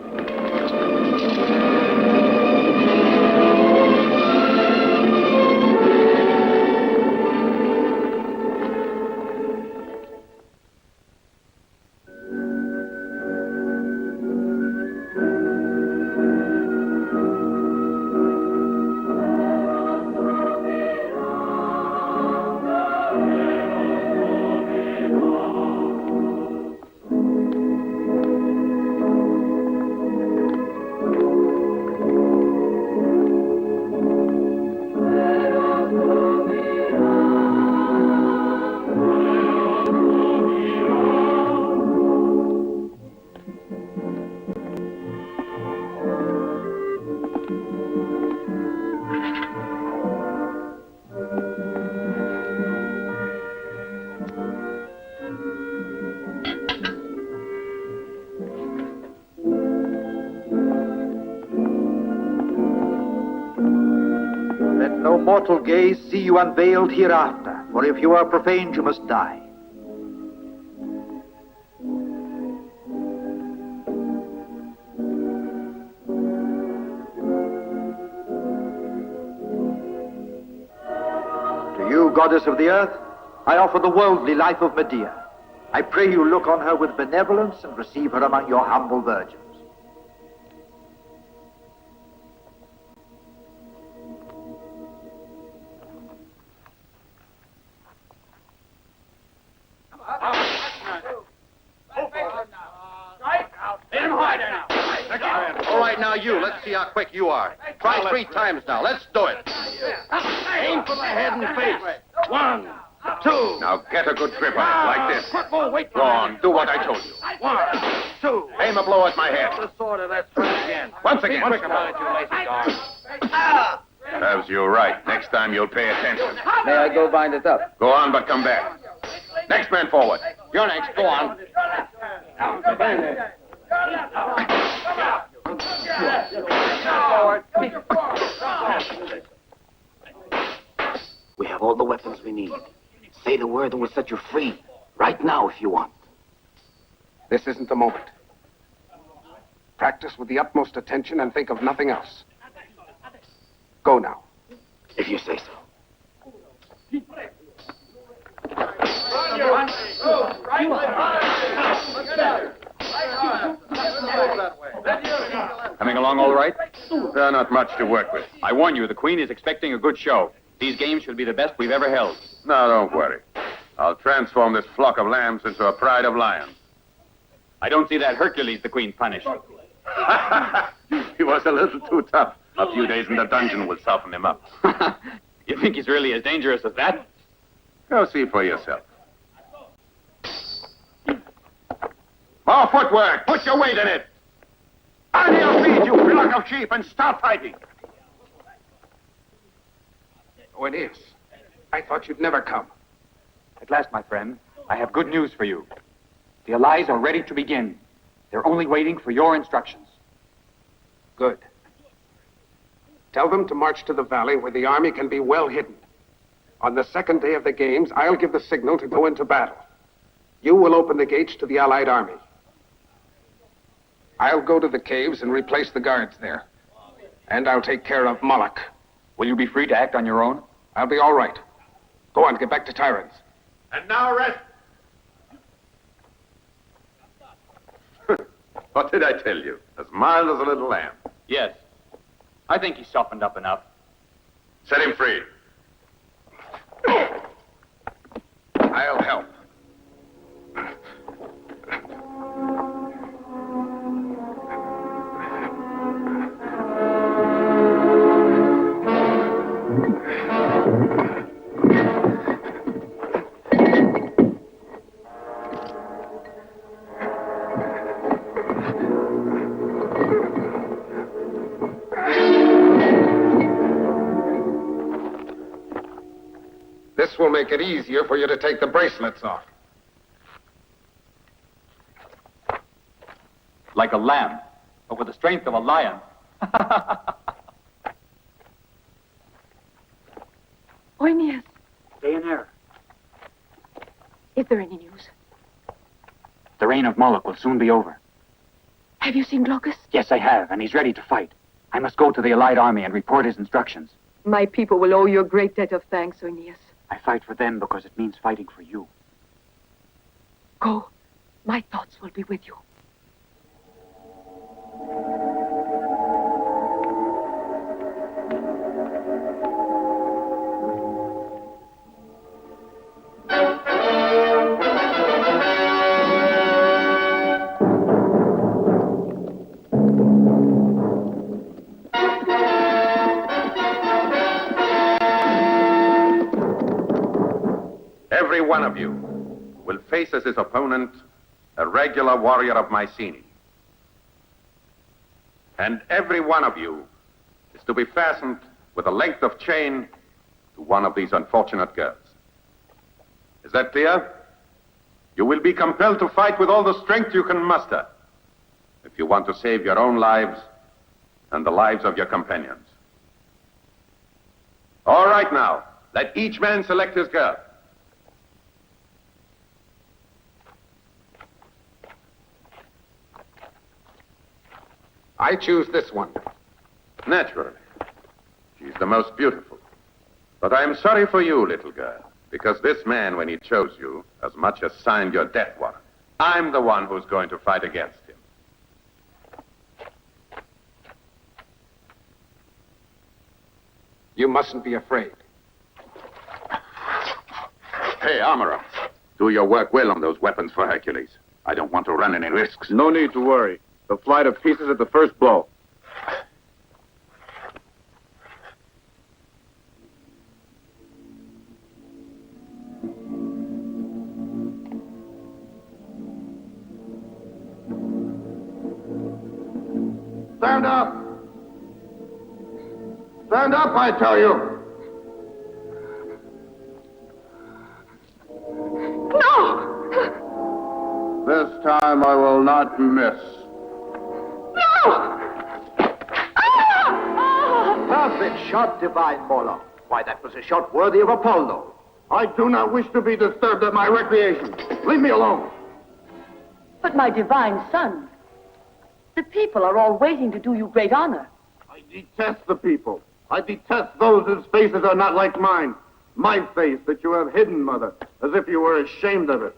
[SPEAKER 3] Let no mortal gaze see you unveiled hereafter, for if you are profaned, you must die. To you, goddess of the earth, I offer the worldly life of Medea. I pray you look on her with benevolence and receive her among your humble virgins.
[SPEAKER 8] All right, now you. Let's see how quick you are. Try 3 times now. Let's do it.
[SPEAKER 10] Aim for the head and face. 1, 2.
[SPEAKER 13] Now get a good grip on it, like this. Go on, do what I told you.
[SPEAKER 10] 1, 2.
[SPEAKER 13] Aim a blow at my head.
[SPEAKER 10] The sword of that try again.
[SPEAKER 13] Once again.
[SPEAKER 10] Be quick about it, you lazy dog.
[SPEAKER 13] Serves you right. Next time you'll pay attention.
[SPEAKER 11] May I go bind it up?
[SPEAKER 13] Go on, but come back. Next man forward.
[SPEAKER 10] You're next. Go on.
[SPEAKER 17] We have all the weapons we need. Say the word and we'll set you free. Right now, if you want.
[SPEAKER 6] This isn't the moment. Practice with the utmost attention and think of nothing else. Go now.
[SPEAKER 17] If you say so.
[SPEAKER 12] Coming along all right?
[SPEAKER 13] They're not much to work with.
[SPEAKER 12] I warn you, the Queen is expecting a good show. These games should be the best we've ever held.
[SPEAKER 13] No, don't worry. I'll transform this flock of lambs into a pride of lions.
[SPEAKER 12] I don't see that Hercules the Queen punished.
[SPEAKER 13] He was a little too tough. A few days in the dungeon will soften him up.
[SPEAKER 12] You think he's really as dangerous as that?
[SPEAKER 13] Go see for yourself. More footwork! Put your weight in it! On your feet, you flock of sheep, and stop fighting!
[SPEAKER 6] Oh, it is. I thought you'd never come.
[SPEAKER 12] At last, my friend, I have good news for you. The Allies are ready to begin. They're only waiting for your instructions.
[SPEAKER 6] Good. Tell them to march to the valley where the army can be well hidden. On the second day of the games, I'll give the signal to go into battle. You will open the gates to the Allied army. I'll go to the caves and replace the guards there. And I'll take care of Moloch.
[SPEAKER 12] Will you be free to act on your own?
[SPEAKER 6] I'll be all right. Go on, get back to Tyrants.
[SPEAKER 13] And now rest. What did I tell you? As mild as a little lamb.
[SPEAKER 12] Yes. I think he's softened up enough.
[SPEAKER 13] Set him free.
[SPEAKER 6] I'll help. This will make it easier for you to take the bracelets off.
[SPEAKER 12] Like a lamb, but with the strength of a lion.
[SPEAKER 15] Oinias,
[SPEAKER 12] Stay in there.
[SPEAKER 15] is there any news?
[SPEAKER 12] The reign of Moloch will soon be over.
[SPEAKER 15] Have you seen Glaucus?
[SPEAKER 12] Yes, I have, and he's ready to fight. I must go to the Allied army and report his instructions.
[SPEAKER 15] My people will owe you a great debt of thanks, Oinias.
[SPEAKER 12] I fight for them because it means fighting for you.
[SPEAKER 15] Go. My thoughts will be with you.
[SPEAKER 13] Every one of you will face as his opponent a regular warrior of Mycenae. And every one of you is to be fastened with a length of chain to one of these unfortunate girls. Is that clear? You will be compelled to fight with all the strength you can muster if you want to save your own lives and the lives of your companions. All right now. Let each man select his girl.
[SPEAKER 6] I choose this one.
[SPEAKER 13] Naturally. She's the most beautiful. But I'm sorry for you, little girl, because this man, when he chose you, as much as signed your death warrant. I'm the one who's going to fight against him.
[SPEAKER 6] You mustn't be afraid.
[SPEAKER 17] Hey, armorer, do your work well on those weapons for Hercules. I don't want to run any risks.
[SPEAKER 9] No need to worry. They'll fly to pieces at the first blow.
[SPEAKER 5] Stand up! Stand up, I tell you! This time I will not miss.
[SPEAKER 3] Perfect shot, divine Moloch. Why, that was a shot worthy of Apollo.
[SPEAKER 5] I do not wish to be disturbed at my recreation. Leave me alone.
[SPEAKER 1] But my divine son, the people are all waiting to do you great honor.
[SPEAKER 5] I detest the people. I detest those whose faces are not like mine. My face that you have hidden, Mother, as if you were ashamed of it.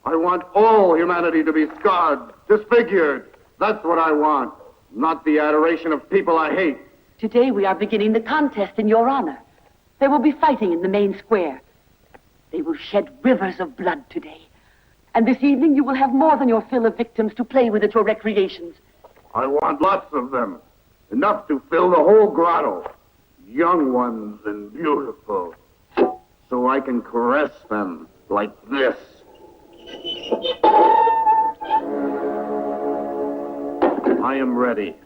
[SPEAKER 5] I want all humanity to be scarred, disfigured. That's what I want, not the adoration of people I hate.
[SPEAKER 1] Today we are beginning the contest in your honor. There will be fighting in the main square. They will shed rivers of blood today. And this evening you will have more than your fill of victims to play with at your recreations.
[SPEAKER 5] I want lots of them. Enough to fill the whole grotto. Young ones and beautiful. So I can caress them like this. I am ready.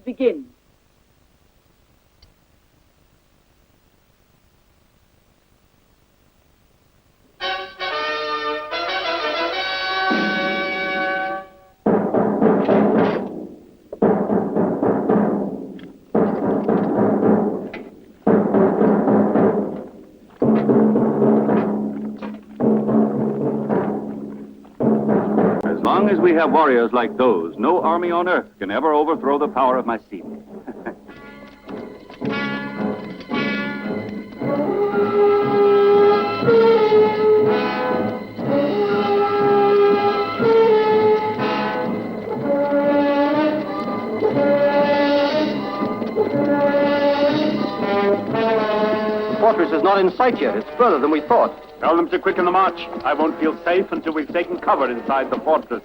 [SPEAKER 1] Begin.
[SPEAKER 12] As long as we have warriors like those, no army on earth can ever overthrow the power of my seat.
[SPEAKER 8] The fortress is not in sight yet. It's further than we thought.
[SPEAKER 12] Tell them to quicken the march. I won't feel safe until we've taken cover inside the fortress.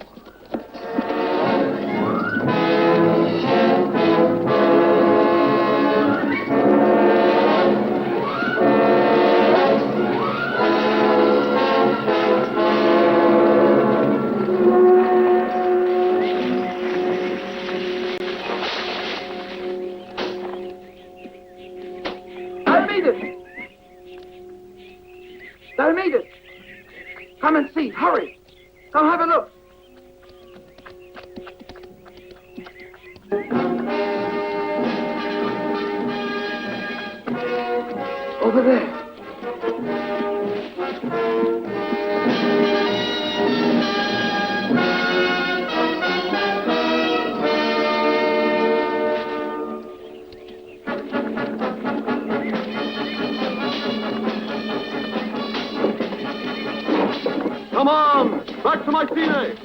[SPEAKER 11] Diomedes! Diomedes! Come and see, hurry! Come have a look! Over there.
[SPEAKER 9] Come on! Back to Mycenae!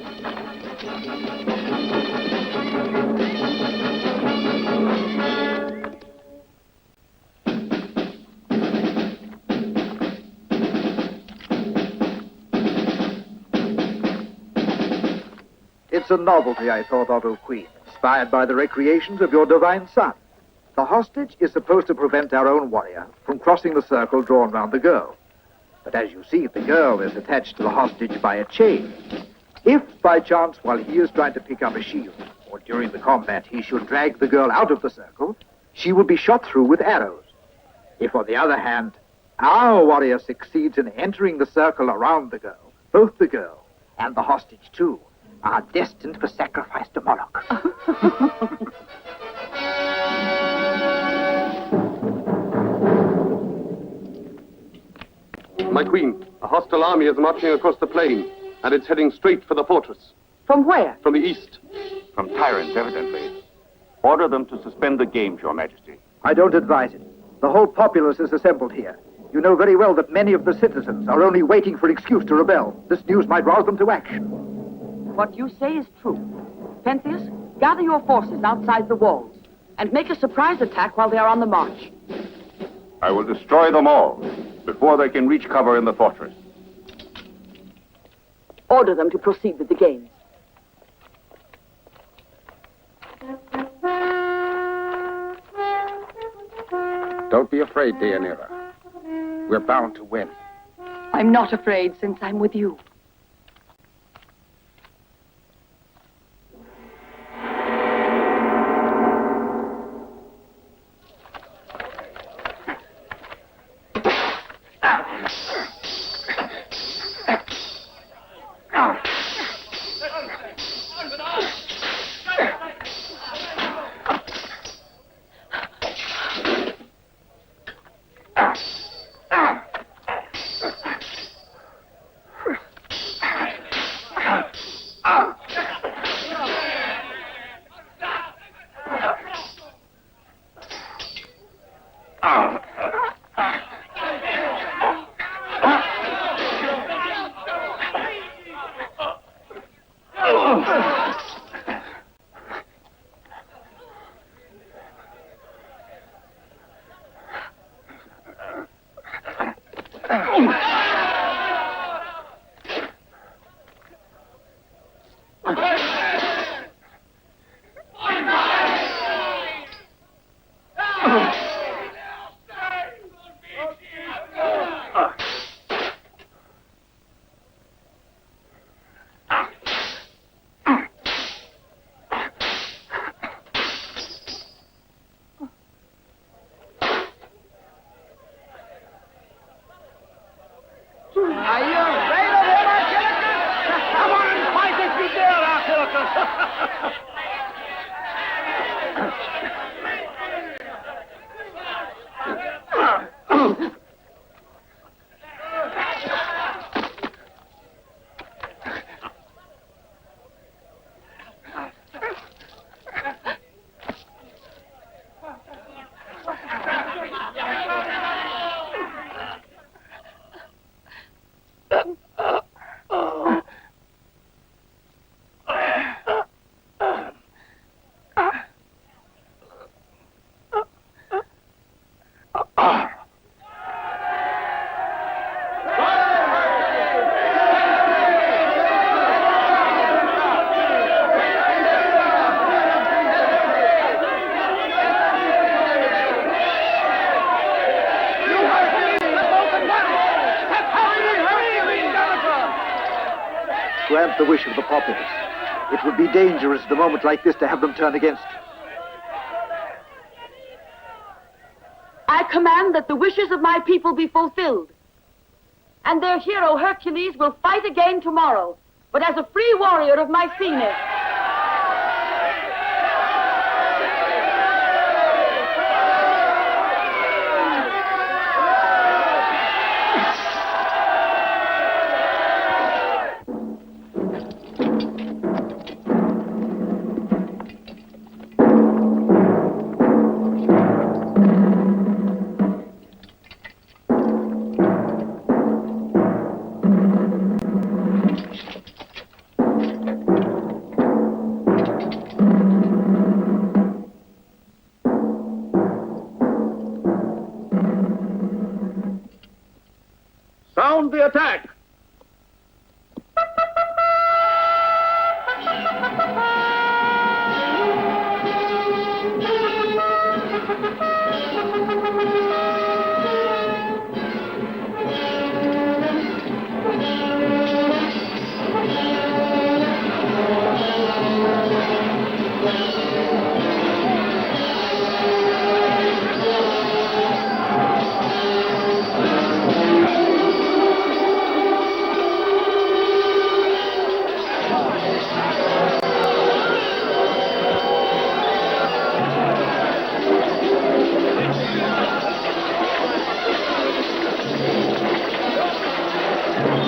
[SPEAKER 3] It's a novelty, I thought, Otto Queen, inspired by the recreations of your divine son. The hostage is supposed to prevent our own warrior from crossing the circle drawn round the girl. But as you see, the girl is attached to the hostage by a chain. If, by chance, while he is trying to pick up a shield, or during the combat, he should drag the girl out of the circle, she will be shot through with arrows. If, on the other hand, our warrior succeeds in entering the circle around the girl, both the girl and the hostage, too, are destined for sacrifice to Moloch.
[SPEAKER 9] My queen, a hostile army is marching across the plain, and it's heading straight for the fortress.
[SPEAKER 15] From where?
[SPEAKER 9] From the east.
[SPEAKER 17] From tyrants, evidently. Order them to suspend the games, Your Majesty.
[SPEAKER 3] I don't advise it. The whole populace is assembled here. You know very well that many of the citizens are only waiting for an excuse to rebel. This news might rouse them to action.
[SPEAKER 1] What you say is true. Pentheus, gather your forces outside the walls and make a surprise attack while they are on the march.
[SPEAKER 17] I will destroy them all before they can reach cover in the fortress.
[SPEAKER 1] Order them to proceed with the games.
[SPEAKER 6] Don't be afraid, Deianira. We're bound to win.
[SPEAKER 1] I'm not afraid since I'm with you.
[SPEAKER 3] Grant the wish of the populace. It would be dangerous at a moment like this to have them turn against you.
[SPEAKER 1] I command that the wishes of my people be fulfilled. And their hero Hercules will fight again tomorrow, but as a free warrior of Mycenae.
[SPEAKER 10] Sound the attack!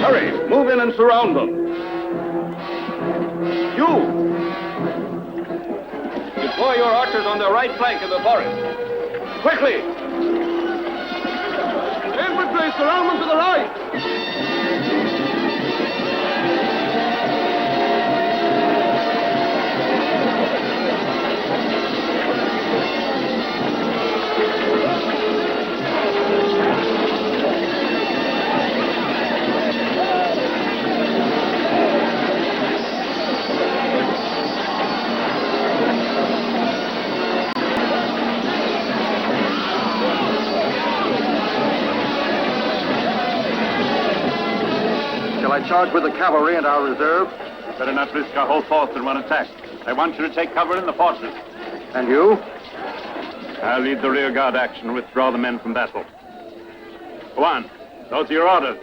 [SPEAKER 10] Hurry, move in and surround them. You! Deploy your archers on the right flank of the forest. Quickly! Infantry, surround them to the right!
[SPEAKER 8] Shall I charge with the cavalry and our reserve?
[SPEAKER 2] Better not risk our whole force in one attack. I want you to take cover in the fortress.
[SPEAKER 8] And you?
[SPEAKER 2] I'll lead the rear guard action and withdraw the men from battle. Go on. Those are your orders.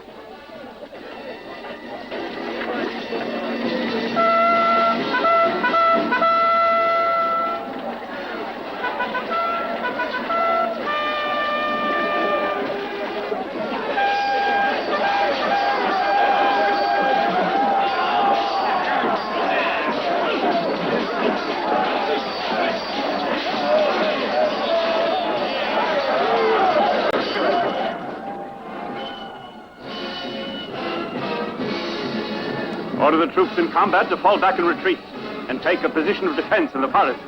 [SPEAKER 2] Order the troops in combat to fall back and retreat, and take a position of defense in the forest.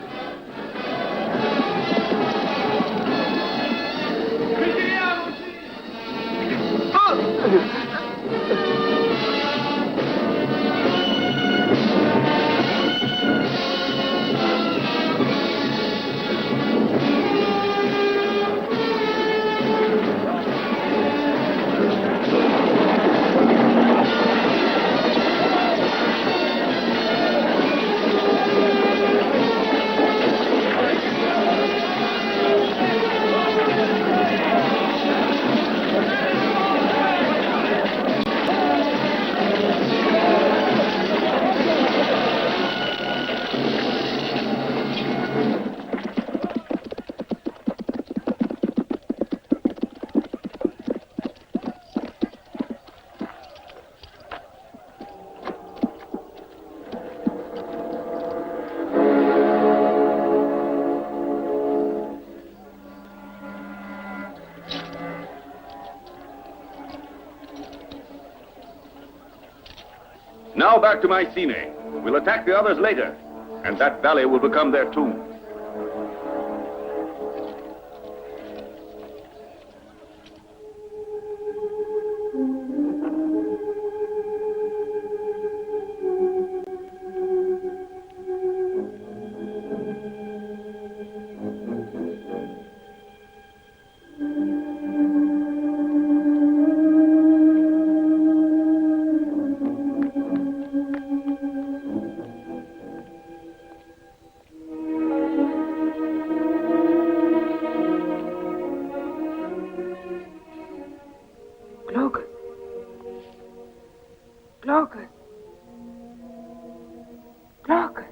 [SPEAKER 10] Now back to Mycenae. We'll attack the others later, and that valley will become their tomb.
[SPEAKER 15] Glaucus. Glaucus. Glaucus.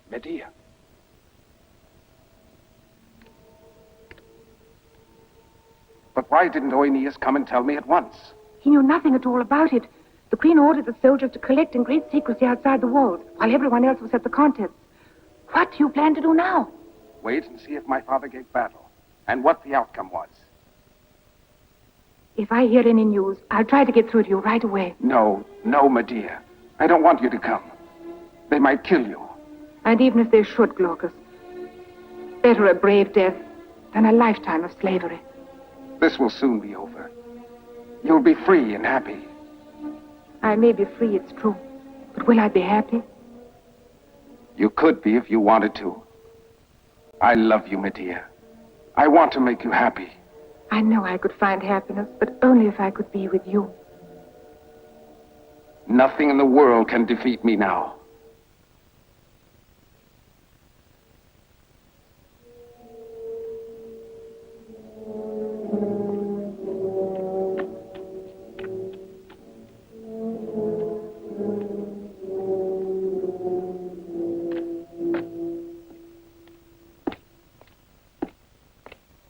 [SPEAKER 17] Medea.
[SPEAKER 6] But why didn't Oeneus come and tell me at once?
[SPEAKER 15] He knew nothing at all about it. The Queen ordered the soldiers to collect in great secrecy outside the walls, while everyone else was at the contests. What do you plan to do now?
[SPEAKER 6] Wait and see if my father gave battle, and what the outcome was.
[SPEAKER 15] If I hear any news, I'll try to get through to you right away.
[SPEAKER 6] No, Medea. I don't want you to come. They might kill you.
[SPEAKER 15] And even if they should, Glaucus, better a brave death than a lifetime of slavery.
[SPEAKER 6] This will soon be over. You'll be free and happy.
[SPEAKER 15] I may be free, it's true, but will I be happy?
[SPEAKER 6] You could be if you wanted to. I love you, Medea. I want to make you happy.
[SPEAKER 15] I know I could find happiness, but only if I could be with you.
[SPEAKER 6] Nothing in the world can defeat me now.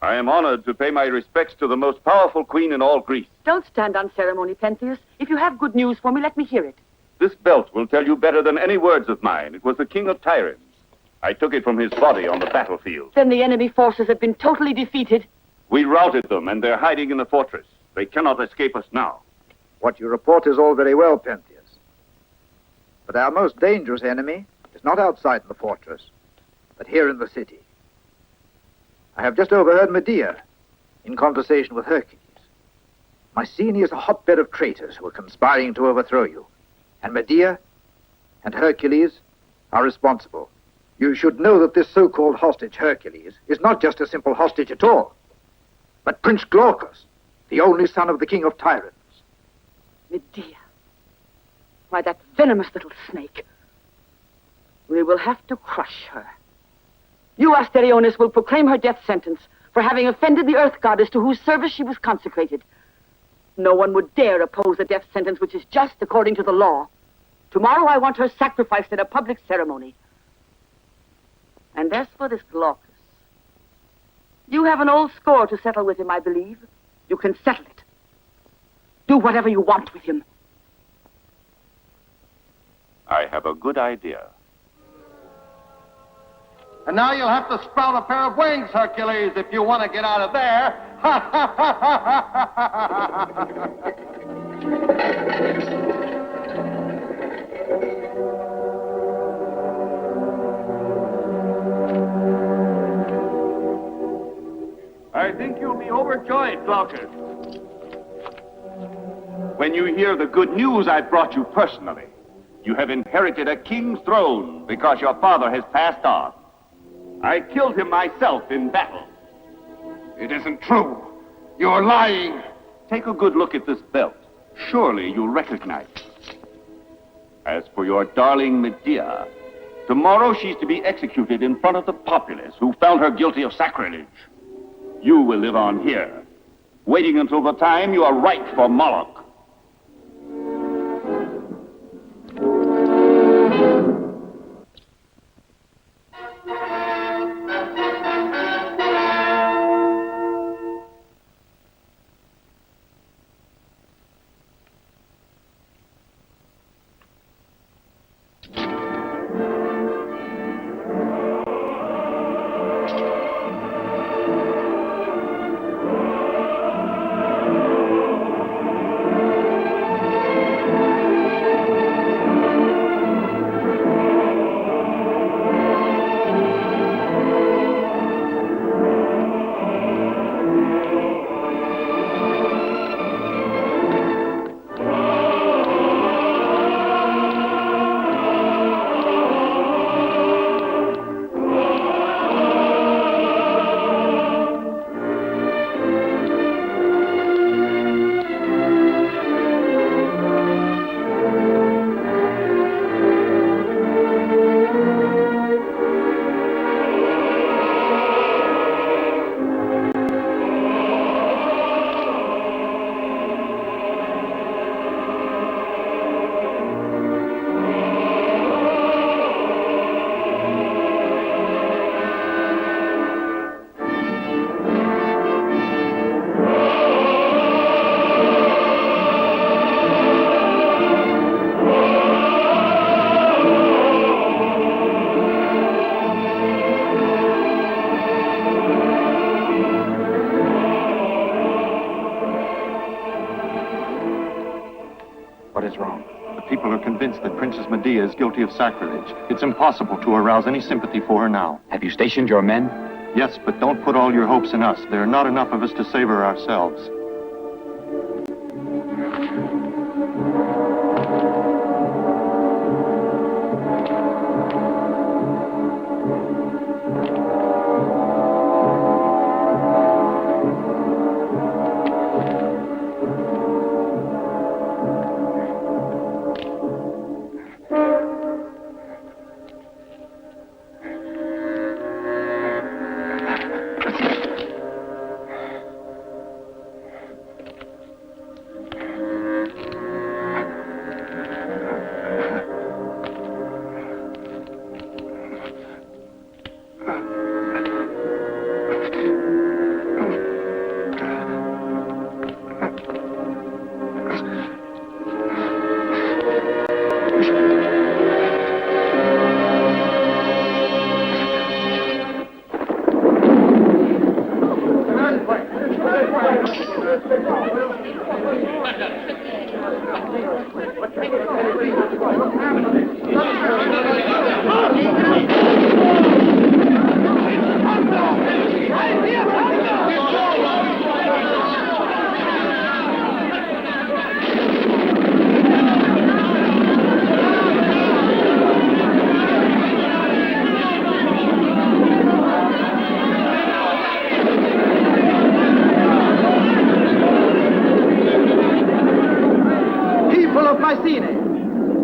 [SPEAKER 17] I am honored to pay my respects to the most powerful queen in all Greece.
[SPEAKER 1] Don't stand on ceremony, Pentheus. If you have good news for me, let me hear it.
[SPEAKER 17] This belt will tell you better than any words of mine. It was the king of tyrants. I took it from his body on the battlefield.
[SPEAKER 1] Then the enemy forces have been totally defeated.
[SPEAKER 17] We routed them, and they're hiding in the fortress. They cannot escape us now.
[SPEAKER 3] What you report is all very well, Pentheus. But our most dangerous enemy is not outside the fortress, but here in the city. I have just overheard Medea in conversation with Hercules. Mycenae is a hotbed of traitors who are conspiring to overthrow you. And Medea and Hercules are responsible. You should know that this so-called hostage, Hercules, is not just a simple hostage at all, but Prince Glaucus, the only son of the king of tyrants.
[SPEAKER 1] Medea. Why, that venomous little snake. We will have to crush her. You, Asterionis, will proclaim her death sentence for having offended the earth goddess to whose service she was consecrated. No one would dare oppose a death sentence which is just according to the law. Tomorrow I want her sacrificed at a public ceremony. And as for this Glaucus, you have an old score to settle with him, I believe. You can settle it. Do whatever you want with him.
[SPEAKER 17] I have a good idea.
[SPEAKER 5] And now you'll have to sprout a pair of wings, Hercules, if you want to get out of there.
[SPEAKER 17] I think you'll be overjoyed, Glaucus, when you hear the good news I brought you personally. You have inherited a king's throne because your father has passed on. I killed him myself in battle.
[SPEAKER 6] It isn't true. You're lying.
[SPEAKER 17] Take a good look at this belt. Surely you'll recognize it. As for your darling Medea, tomorrow she's to be executed in front of the populace who found her guilty of sacrilege. You will live on here, waiting until the time you are ripe for Moloch.
[SPEAKER 18] is wrong. The people are convinced that Princess Medea is guilty of sacrilege. It's impossible to arouse any sympathy for her now.
[SPEAKER 12] Have you stationed your men?
[SPEAKER 18] Yes, but don't put all your hopes in us. There are not enough of us to save her ourselves.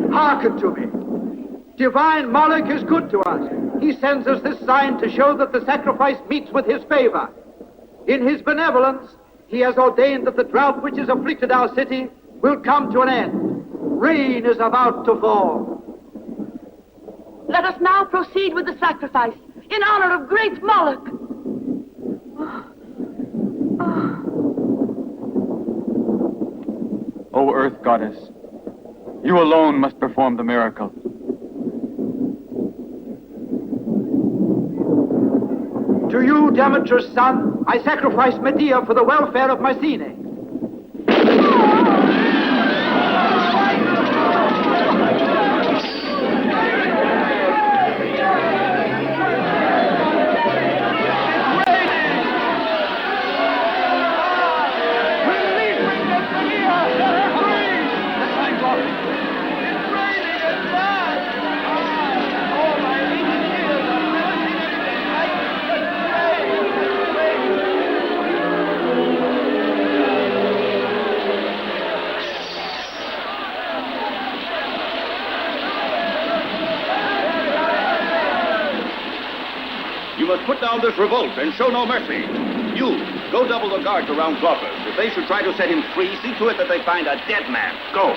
[SPEAKER 3] Hearken to me. Divine Moloch is good to us. He sends us this sign to show that the sacrifice meets with his favor. In his benevolence, he has ordained that the drought which has afflicted our city will come to an end. Rain is about to fall.
[SPEAKER 1] Let us now proceed with the sacrifice in honor of great Moloch.
[SPEAKER 12] O Earth Goddess, you alone must perform the miracle.
[SPEAKER 3] To you, Demeter's son, I sacrifice Medea for the welfare of Mycenae.
[SPEAKER 17] You must put down this revolt and show no mercy. You, go double the guards around Glaucus. If they should try to set him free, see to it that they find a dead man. Go.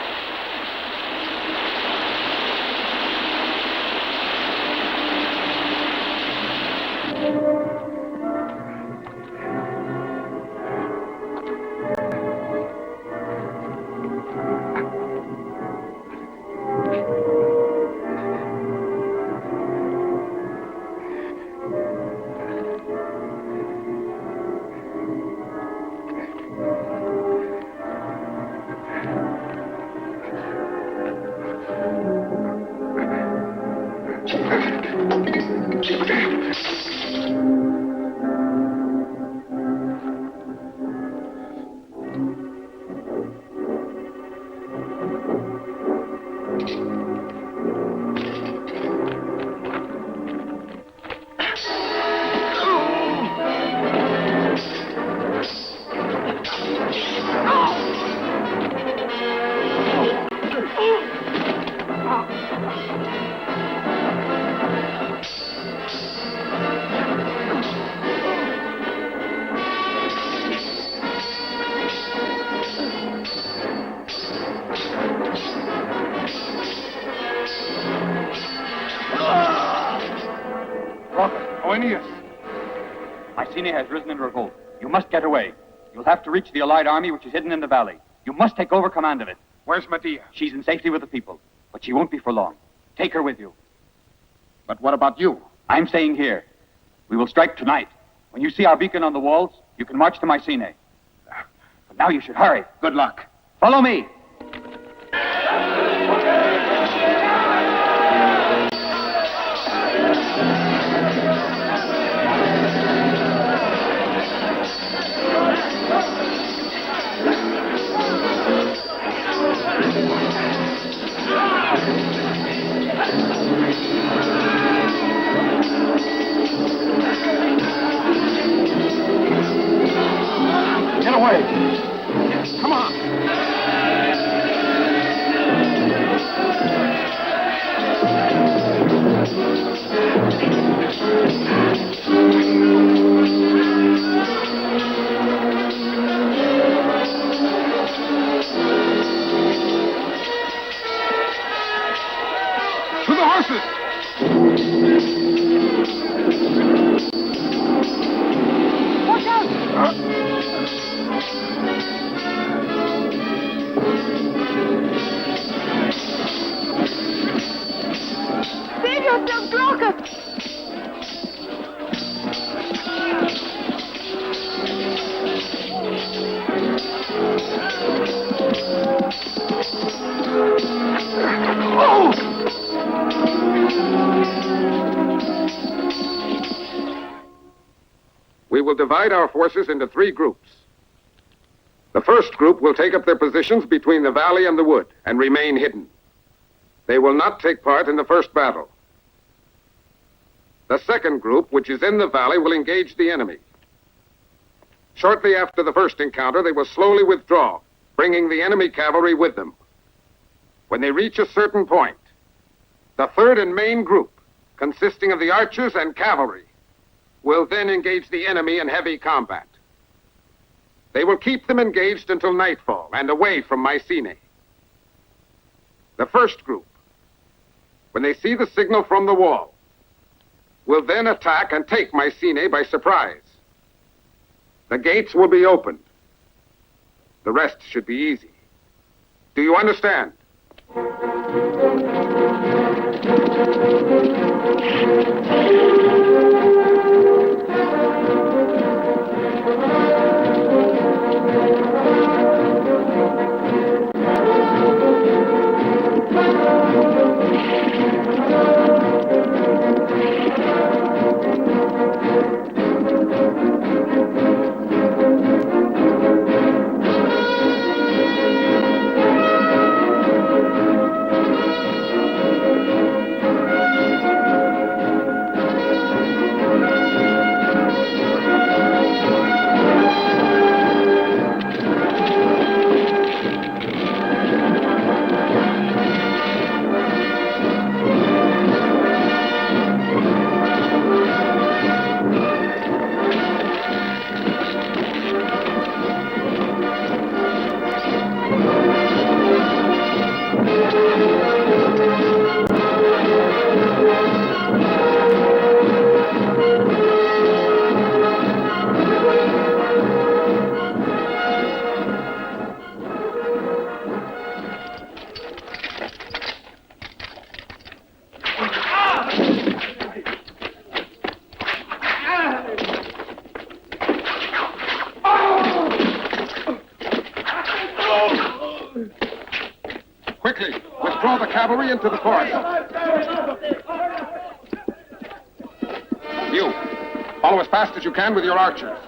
[SPEAKER 12] Mycenae has risen in revolt. You must get away. You'll have to reach the allied army which is hidden in the valley. You must take over command of it.
[SPEAKER 6] Where's Medea?
[SPEAKER 12] She's in safety with the people, but she won't be for long. Take her with you.
[SPEAKER 6] But what about you?
[SPEAKER 12] I'm staying here. We will strike tonight. When you see our beacon on the walls, you can march to Mycenae. But now you should hurry.
[SPEAKER 6] Good luck.
[SPEAKER 12] Follow me.
[SPEAKER 6] way. Come on. To the horses!
[SPEAKER 11] Watch out! Save yourself, Glaucus!
[SPEAKER 6] We will divide our forces into 3 groups. The first group will take up their positions between the valley and the wood and remain hidden. They will not take part in the first battle. The second group, which is in the valley, will engage the enemy. Shortly after the first encounter, they will slowly withdraw, bringing the enemy cavalry with them. When they reach a certain point, the third and main group, consisting of the archers and cavalry, will then engage the enemy in heavy combat. They will keep them engaged until nightfall and away from Mycenae. The first group, when they see the signal from the wall, will then attack and take Mycenae by surprise. The gates will be opened. The rest should be easy. Do you understand? Quickly, withdraw the cavalry into the forest. You, follow as fast as you can with your archers.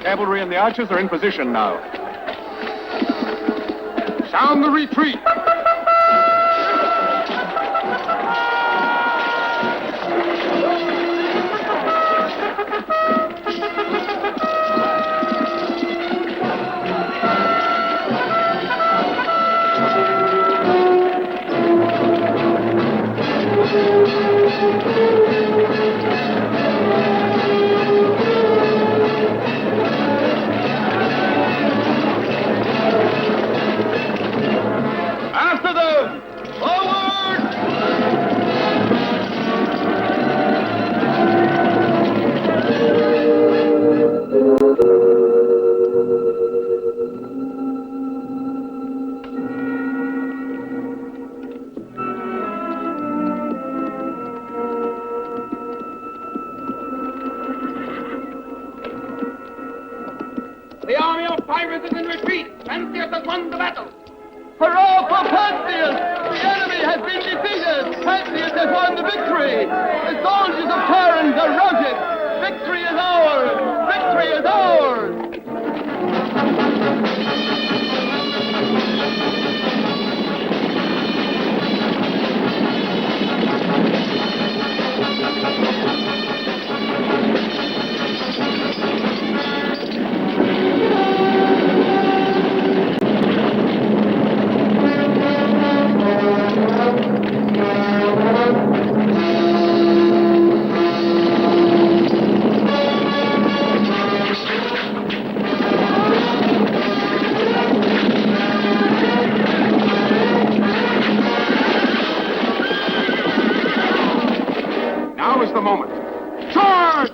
[SPEAKER 18] Cavalry and the archers are in position now.
[SPEAKER 6] Sound the retreat!
[SPEAKER 11] Tyrant is in retreat. Pentheus has won the battle.
[SPEAKER 19] Hurrah for Pentheus! The enemy has been defeated! Pentheus has won the victory! The soldiers of Tyrants are routed! Victory is ours! Victory is ours!
[SPEAKER 5] Now is the moment. Charge!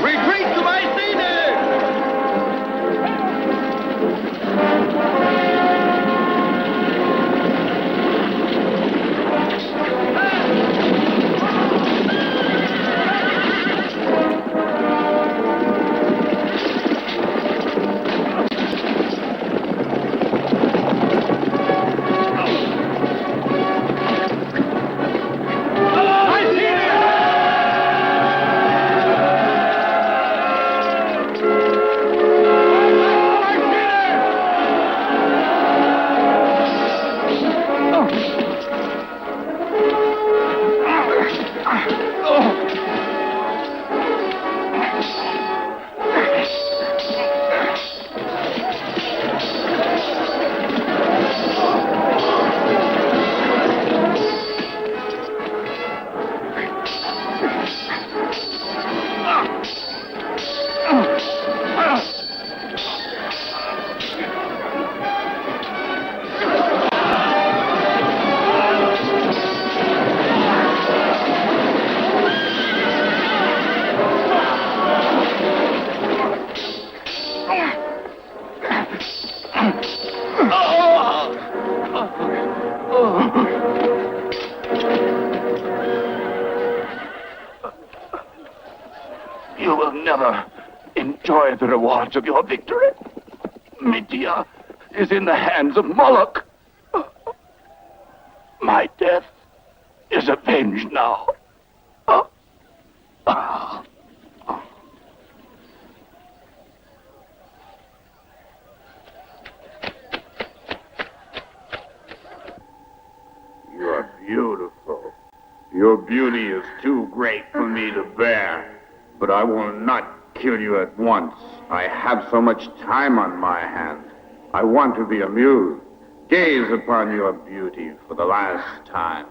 [SPEAKER 19] Retreat to Mycenae!
[SPEAKER 17] You will never enjoy the rewards of your victory. Medea is in the hands of Moloch. My death is avenged now.
[SPEAKER 5] You are beautiful. Your beauty is too great for me to bear. But I will not kill you at once. I have so much time on my hands. I want to be amused. Gaze upon your beauty for the last time.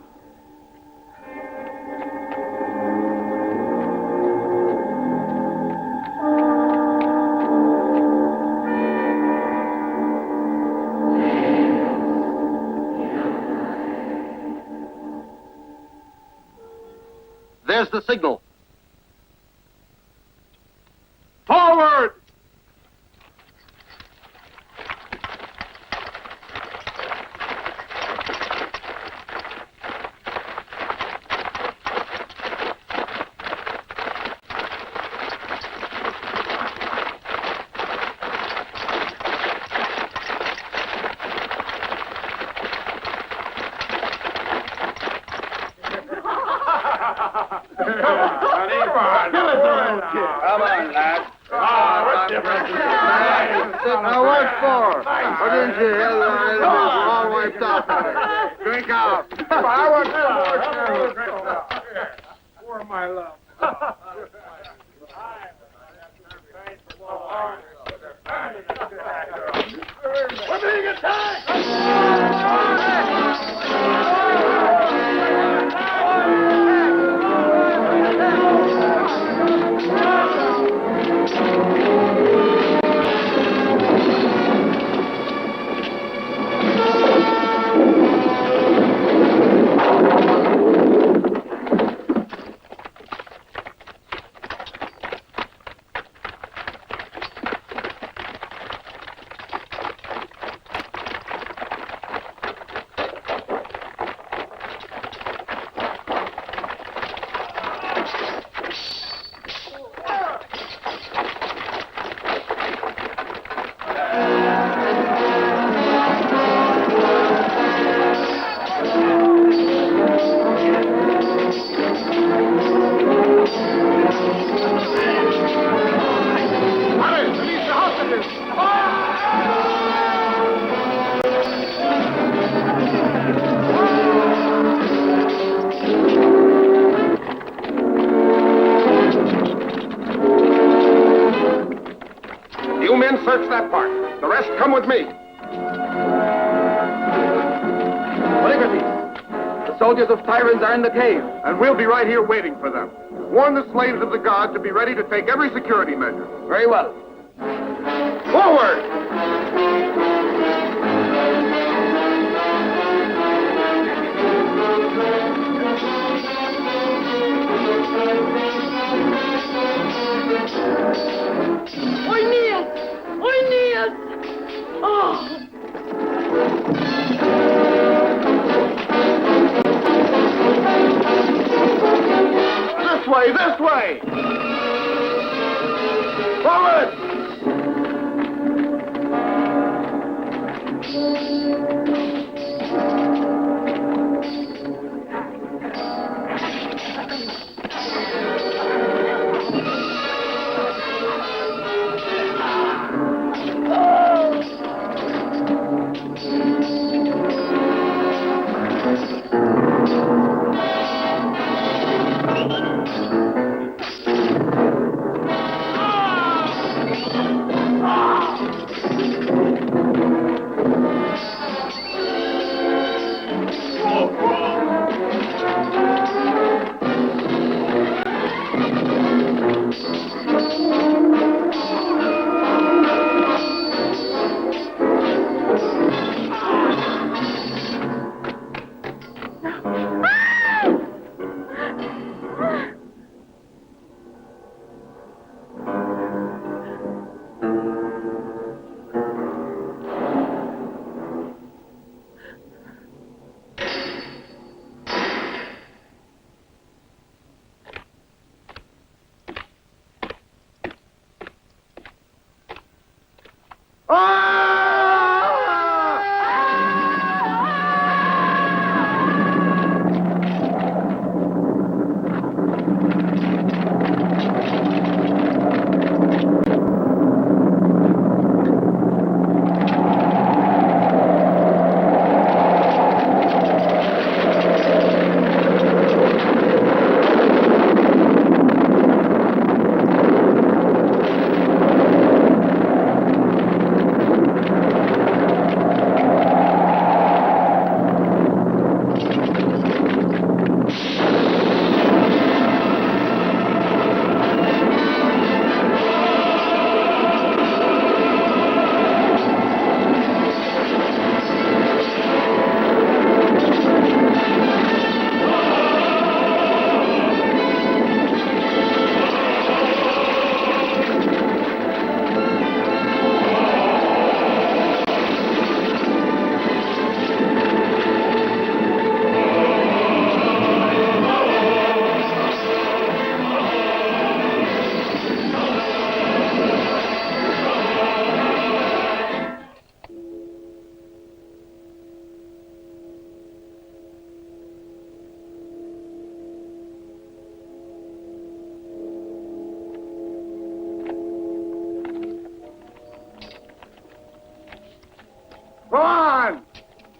[SPEAKER 8] There's the signal.
[SPEAKER 5] Forward!
[SPEAKER 11] Come on, lad.
[SPEAKER 5] Now what for? Why didn't you hear the wiped out. Drink out. I want more.
[SPEAKER 10] For my love. We're being attacked!
[SPEAKER 6] You men search that part. The rest come with me.
[SPEAKER 11] The soldiers of tyrants are in the cave.
[SPEAKER 5] And we'll be right here waiting for them. Warn the slaves of the guard to be ready to take every security measure.
[SPEAKER 11] Very well.
[SPEAKER 5] Forward!
[SPEAKER 14] Oinias! Oinias! Oh!
[SPEAKER 5] This way, this way! Forward!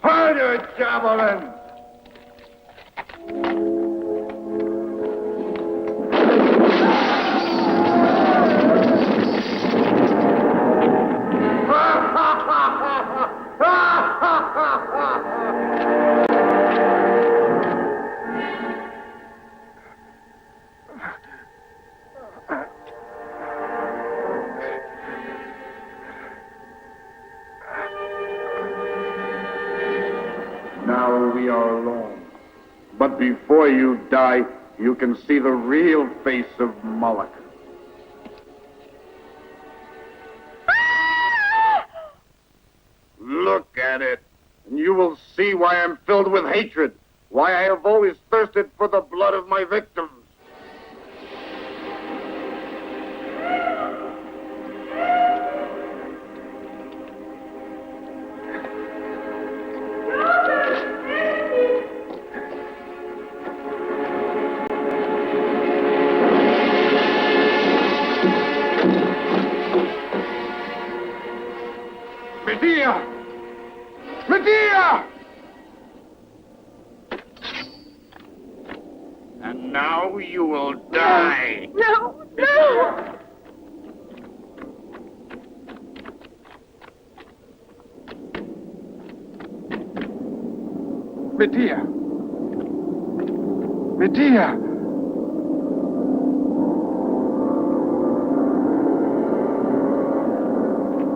[SPEAKER 5] Harder, javelin! Now we are alone. But before you die, you can see the real face of Moloch. Look at it, and you will see why I'm filled with hatred, why I have always thirsted for the blood of my victims. Medea! Medea! And now you will die.
[SPEAKER 4] No! No!
[SPEAKER 5] Medea! Medea!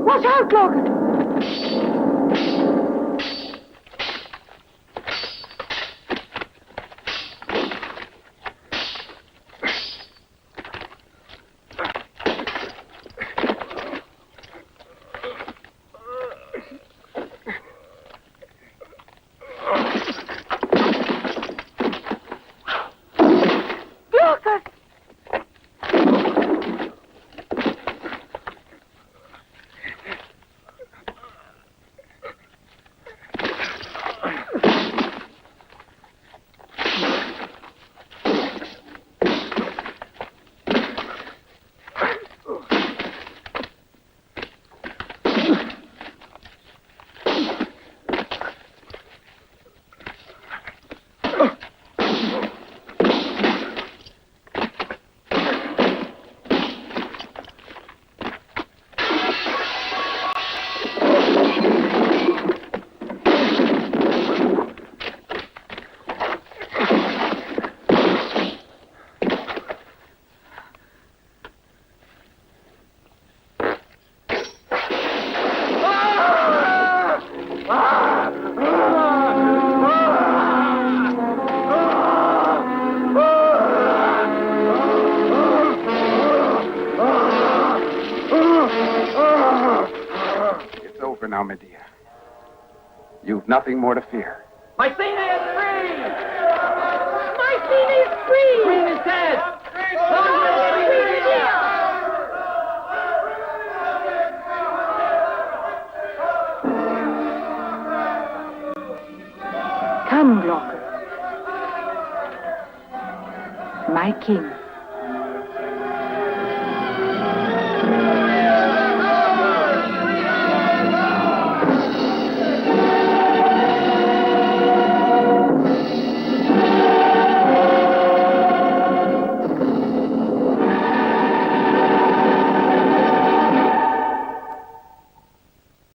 [SPEAKER 4] Watch out, Glaucus!
[SPEAKER 6] Now, Medea. You've nothing more to fear.
[SPEAKER 11] Mycenae is free!
[SPEAKER 4] Mycenae is free!
[SPEAKER 11] Queen is dead!
[SPEAKER 15] Come, Glaucus. My king.